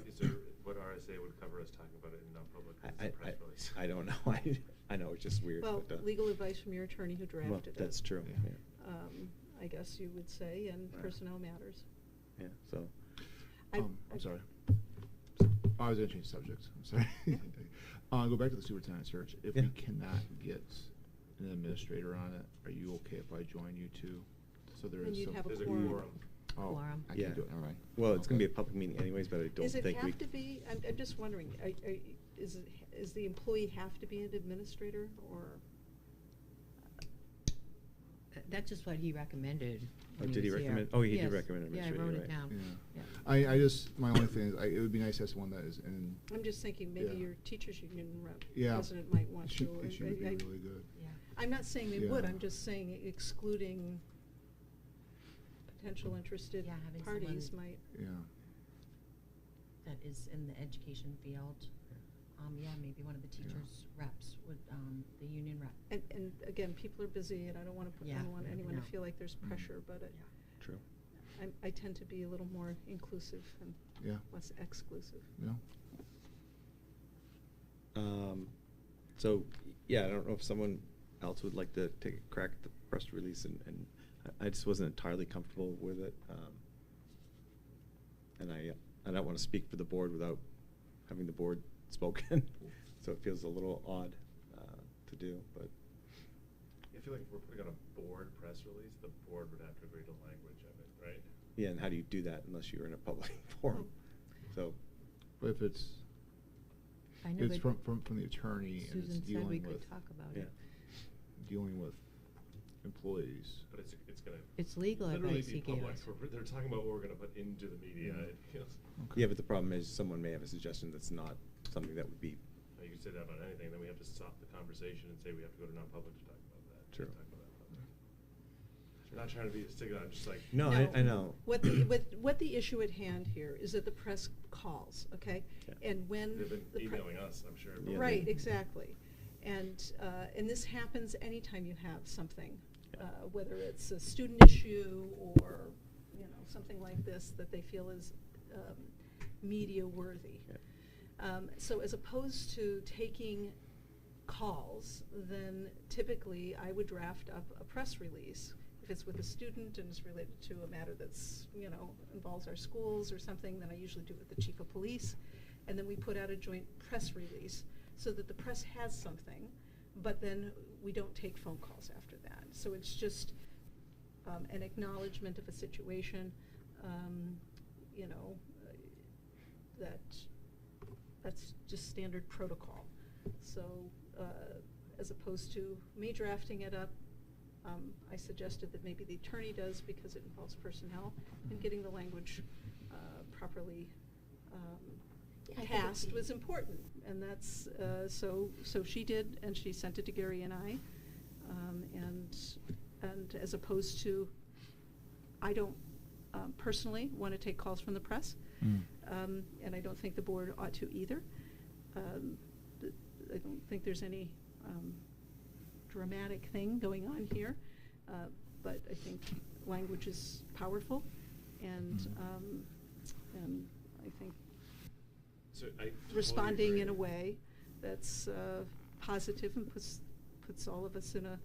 Is there, what RSA would cover us talking about it in non-public? It's a press release. I don't know. I know, it's just weird. Well, but, legal advice from your attorney who well, drafted it. that's true, Yeah. yeah. I guess you would say, and Right. personnel matters. Yeah, so, I'm sorry. I was going to change subjects. I'm sorry. Yeah. Go back to the superintendent search. If Yeah. we cannot get an administrator on it, are you okay if I join you too? So there And is you'd some. have a There's a quorum. quorum. Oh, Quorum. I Yeah. can't do it. All right. well, it's going to be a Okay. public meeting anyways, but I don't Does it think we. have to be, I'm just wondering, is the employee have to be an administrator, or? That's just what he recommended. Oh, when did he was here. recommend? Oh, he did Yes. recommend Yeah, I administrator, wrote it right. down. Yeah. Yeah. I just, my only thing is, it would be nice to have someone that is in. I'm just thinking maybe Yeah. your teachers union Yeah. president might want She, to. or she would be I- really good. Yeah. I'm not saying they would, Yeah. I'm just saying excluding potential interested Yeah, having parties someone- might. Yeah. That is in the education field. Yeah, maybe one of the teachers' reps would, the union rep. And again, people are busy, and I don't want to put, I Yeah, don't want anyone no. to feel like there's Mm. pressure, but True. I tend to be a little more inclusive and Yeah. less exclusive. Yeah. So, yeah, I don't know if someone else would like to take a crack at the press release, and I just wasn't entirely comfortable with it. And I don't want to speak for the board without having the board spoken, so it feels a little odd to do, but. I feel like if we're putting on a board press release, the board would have to agree to language of it, right? Yeah, and how do you do that unless you're in a public forum? So, But if it's, I know, it's but from the attorney and it's Susan said we dealing could with, talk about yeah. it. dealing with employees. But it's gonna It's legal literally advice be he gave public. us. They're talking about what we're gonna put into the media. Yeah. It feels, Yeah, but the problem is someone may have a suggestion that's not something that would be you could say that about anything, then we have to stop the conversation and say we have to go to non-public to talk about that. True. Talk about that public. I'm not trying to be a stick, I'm just like. No, I know. What the issue at hand here is that the press calls, okay? Yeah. And when. They've been the pre- emailing us, I'm sure. Yeah, Right, they- exactly. And this happens anytime you have something, Yeah. whether it's a student issue or, something like this that they feel is media worthy. Yeah. So as opposed to taking calls, then typically I would draft up a press release. If it's with a student and it's related to a matter that's, involves our schools or something, then I usually do it with the chief of police. And then we put out a joint press release so that the press has something, but then we don't take phone calls after that. So it's just an acknowledgement of a situation, that's just standard protocol. So as opposed to me drafting it up, I suggested that maybe the attorney does because it involves personnel, and getting the language properly Yeah, I think passed it'd be- was important. And that's, so she did, and she sent it to Gary and I. And as opposed to, I don't personally want to take calls from the press, and I don't think the board ought to either. I don't think there's any dramatic thing going on here, but I think language is powerful, and I think So I totally responding in a agree. way that's positive and puts all of us in a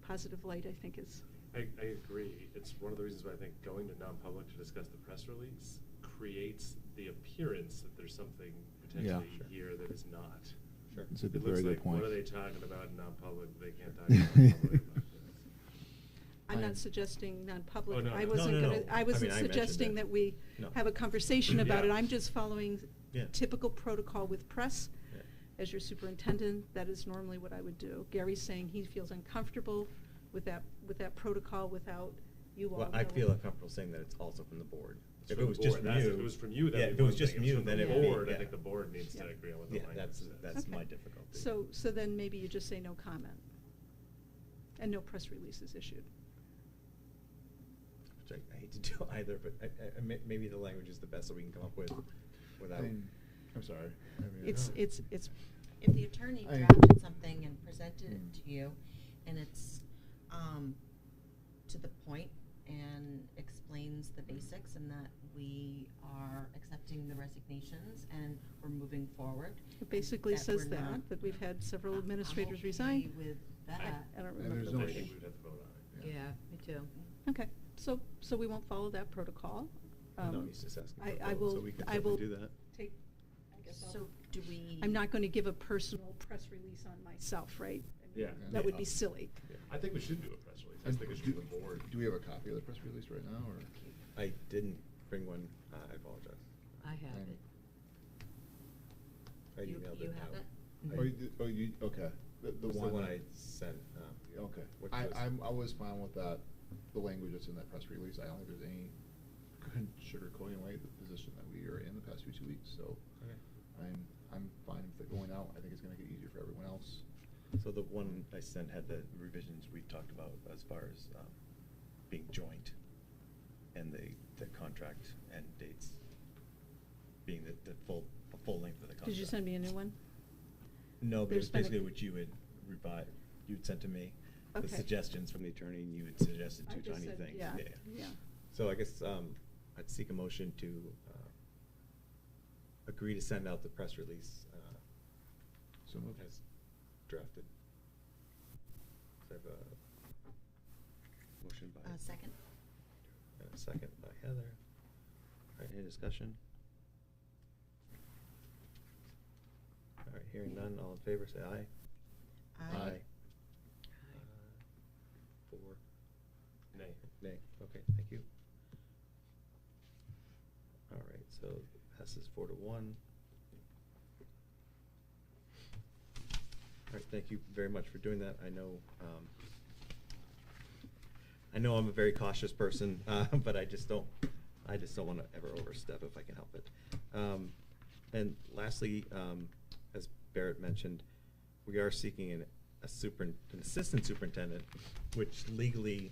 positive light, I think is. I agree. It's one of the reasons why I think going to non-public to discuss the press release creates the appearance that there's something potentially here that is not. Sure. That's a It looks very good like, point. what are they talking about in non-public? They can't talk about in public about this. I'm I- not suggesting non-public. Oh, no, I no. wasn't No, no, gonna, no. I I wasn't mean, I mentioned suggesting it. that we No. have a conversation about it. Yeah. I'm just following Yeah. typical protocol with press. Yeah. As your superintendent, that is normally what I would do. Gary's saying he feels uncomfortable with that protocol without you all Well, I knowing. feel uncomfortable saying that it's also from the board. It's If from it was the just board. from That's- you. If it was from you, that'd yeah, be if it was one just thing. from If you, it's then from it the would be. board, I yeah. think the board needs to Yeah. agree on what the Yeah, language says. that's my Okay. difficulty. So then maybe you just say no comment. And no press release is issued. Which I hate to do either, but maybe the language is the best that we can come up with without. I'm sorry. I mean, It's If the attorney I- drafted something and presented it to you, and it's to the point and explains the basics, and that we are accepting the resignations and we're moving forward. It basically that says we're not- that we've had several I'm administrators okay resign. with that. I don't And remember there's the no I wording. think we'd have to vote on it. Yeah, me too. Okay, so we won't follow that protocol. No, he's just asking for a I vote, will, so we can I certainly will do that. take, I guess So do we? I'm not going to give a personal press release on myself, right? I mean, Yeah. That would be Yeah. silly. I think we should do a press release. I think it should be the board. Do we have a copy of the press release right now, or? I didn't bring one. I apologize. I have Um, it. I You emailed you it have out. it? Okay. The It was the one I sent. Okay. which I was- I was fine with that, the language that's in that press release. I don't think there's any good sugarcoating away the position that we are in the past few 2 weeks, so Okay. I'm fine with it going out. I think it's gonna get easier for everyone else. So the one I sent had the revisions we talked about as far as being joint and the contract end dates being the full length of the contract. Did you send me a new one? No, but There's it's been a- basically what you had you'd sent to me, the Okay. suggestions from the attorney, and you had suggested I two just tiny said, things. yeah. So I guess I'd seek a motion to agree to send out the press release So moved. as drafted. So I have a motion by Second. and a second by Heather. All right, any discussion? All right, hearing none, all in favor, say aye. Aye. Four. Nay. Nay, okay, thank you. All right, so passes 4-1. All right, thank you very much for doing that. I know I'm a very cautious person, but I just don't want to ever overstep if I can help it. And lastly, as Barrett mentioned, we are seeking an assistant superintendent, which legally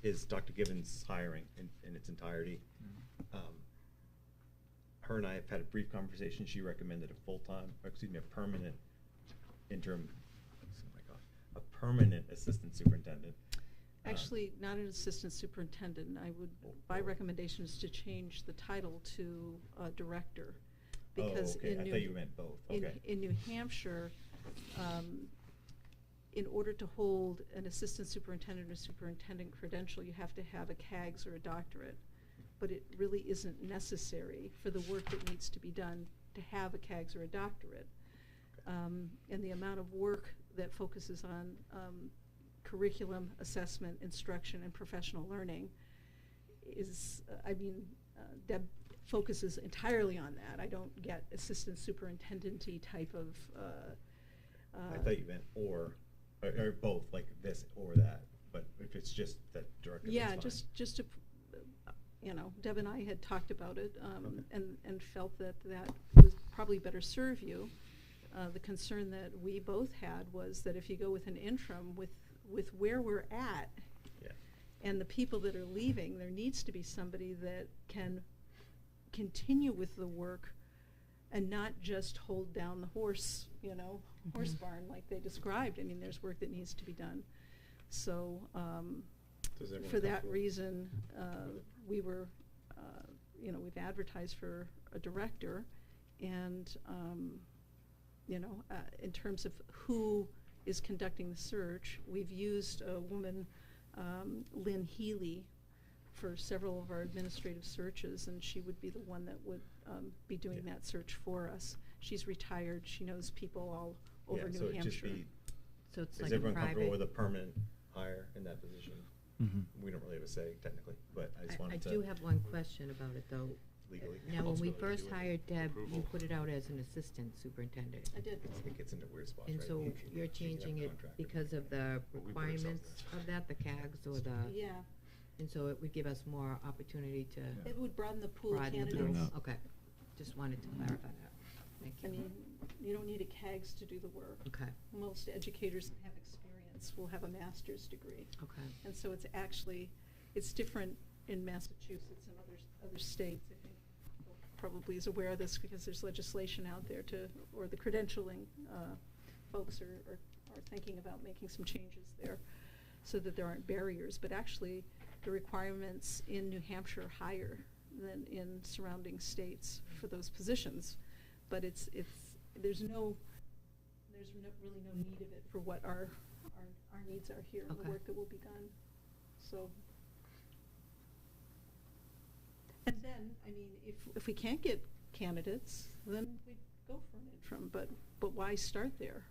is Dr. Gibbons' hiring in its entirety. Her and I have had a brief conversation. She recommended a permanent interim, oh my gosh, a permanent assistant superintendent. Actually, not an assistant superintendent. My recommendation is to change the title to director. Because okay. in I thought you meant both. Okay. In New Hampshire, in order to hold an assistant superintendent or superintendent credential, you have to have a CAGS or a doctorate. But it really isn't necessary for the work that needs to be done to have a CAGS or a doctorate. And the amount of work that focuses on curriculum, assessment, instruction, and professional learning is, Deb focuses entirely on that. I don't get assistant superintendent-y type of. I thought you meant or both, like this or that. But if it's just that director, Yeah, that's fine. just to, Deb and I had talked about it, Okay. and felt that would probably better serve you. The concern that we both had was that if you go with an interim with where we're at, Yeah. And the people that are leaving, there needs to be somebody that can continue with the work and not just hold down the horse, horse barn like they described. I mean, there's work that needs to be done. So for that reason, we've advertised for a director, and in terms of who is conducting the search, we've used a woman, Lynn Healy, for several of our administrative searches, and she would be the one that would be doing that search for us. She's retired. She knows people all over New Hampshire. So it's Is like everyone a comfortable private. with a permanent hire in that position? We don't really have a say technically, but I just I wanted to. do have one question about it, though. Legally. Now, when we Responsibility first with hired Deb, you approval. put it out as an assistant superintendent. I did. It gets into weird spots, And right? so You you're can have changing it contracted. because of the Well, we put ourselves in requirements that. of that, the CAGs or the, Yeah, and so it would give us more opportunity to it would broaden the pool of broaden the candidates. pool. Okay, just wanted to clarify that. Thank I you. mean, you don't need a CAGS to do the work. Okay, Most educators that have experience will have a master's degree. okay. And so it's different in Massachusetts and other states. I think Bill probably is aware of this because there's legislation out there or the credentialing folks are thinking about making some changes there so that there aren't barriers. But actually, the requirements in New Hampshire are higher than in surrounding states for those positions. But there's really no need of it for what our needs are here and the Okay. work that will be done. So, and then, I mean, if we can't get candidates, then we'd go for an interim, but why start there?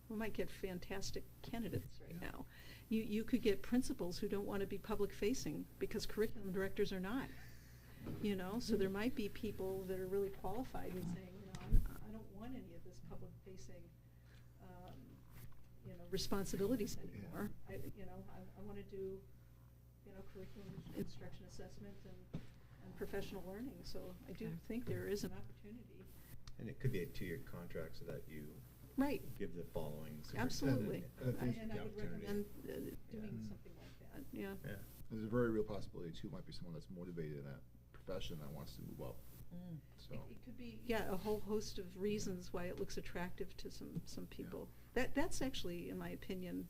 We might get fantastic candidates right now. You could get principals who don't want to be public facing because curriculum directors are not. So there might be people that are really qualified and saying, I don't want any of this public facing responsibilities anymore. I want to do curriculum instruction assessment and professional learning. So I do Okay. think there is an opportunity. And it could be a 2-year contract so that you Right. give the following. Absolutely. And I think And I the would opportunity. recommend Yeah. doing something like that. Yeah. Yeah. There's a very real possibility too, might be someone that's motivated in that profession that wants to move up. So, It could be, a whole host of reasons why it looks attractive to some people. That's actually, in my opinion,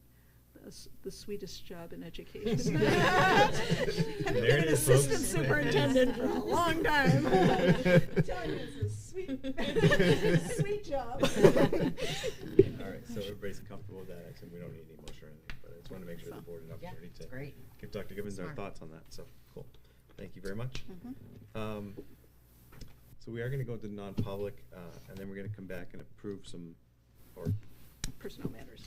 the sweetest job in education. I've There been it an is, assistant folks. superintendent for a long time. I'm telling you, it's a sweet job. All right, so everybody's comfortable with that. I assume we don't need any motion or anything, but I just want to make sure the board had an Yeah, opportunity to great. give Dr. Gibbons our Smart. thoughts on that. So, cool. Thank you very much. Mhm. So we are going to go into non-public, and then we're going to come back and approve some, or Personnel matters.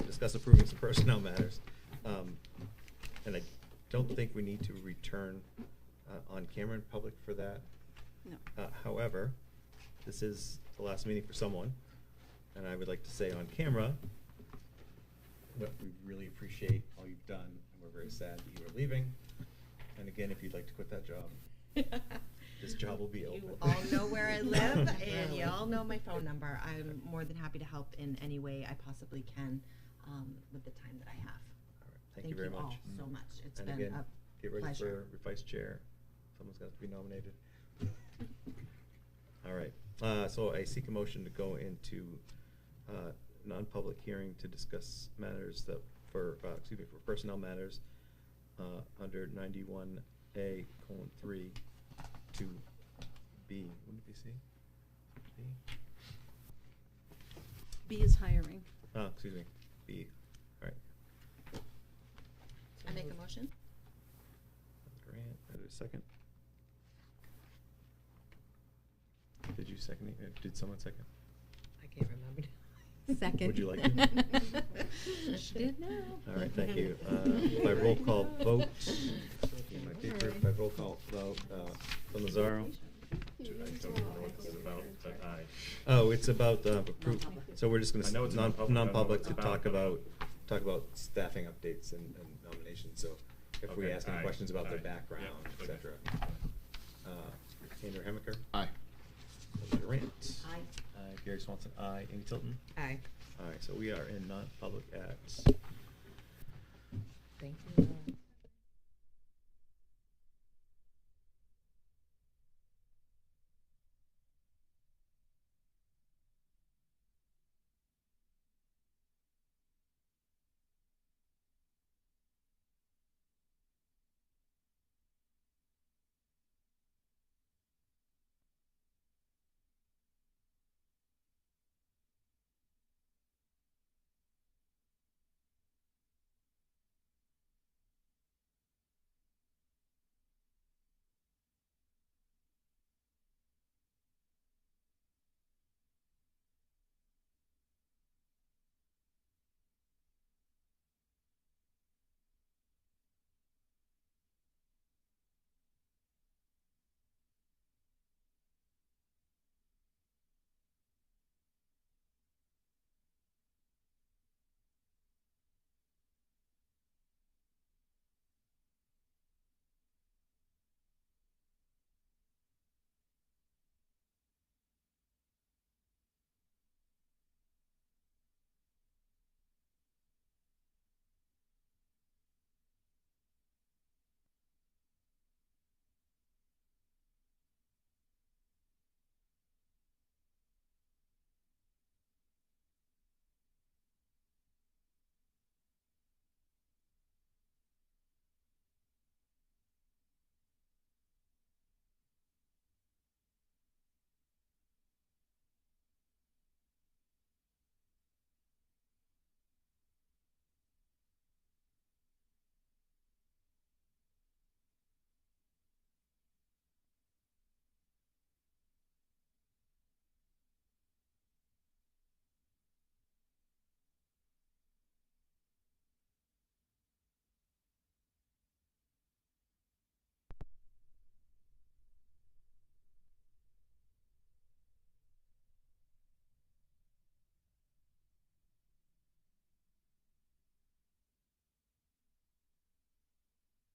discuss approving some personnel matters. And I don't think we need to return on camera in public for that. No. However, this is the last meeting for someone, and I would like to say on camera that we really appreciate all you've done, and we're very sad that you are leaving. And again, if you'd like to quit that job, this job will be open. You all know where I live, and you all know my phone number. I'm more than happy to help in any way I possibly can with the time that I have. All right, thank you very much. all so much. It's And been again, a get ready pleasure. for vice chair. Someone's got to be nominated. All right, so I seek a motion to go into non-public hearing to discuss matters that for personnel matters under 91A:3 to B. Wouldn't it be C? B? B is hiring. Excuse me. B. All right. I make a motion? Grant, I did a second. Did you second it? Did someone second? I can't remember. Second. Would you like to? She did now. All right, thank you. By roll call vote, my paper, by roll call vote, Phil Mazzaro. I don't remember what this is about, but I. Oh, it's about so we're just I know gonna it's non-public, I don't know non-public what to it's talk about, about staffing updates and nominations. So if we Okay, ask any aye, questions about their aye, background, yeah, et okay. cetera. Andrew Hemiker. aye. Durant. Aye. Gary Swanson, aye. Amy Tilton. Aye. All right, so we are in non-public at Thank Thank you.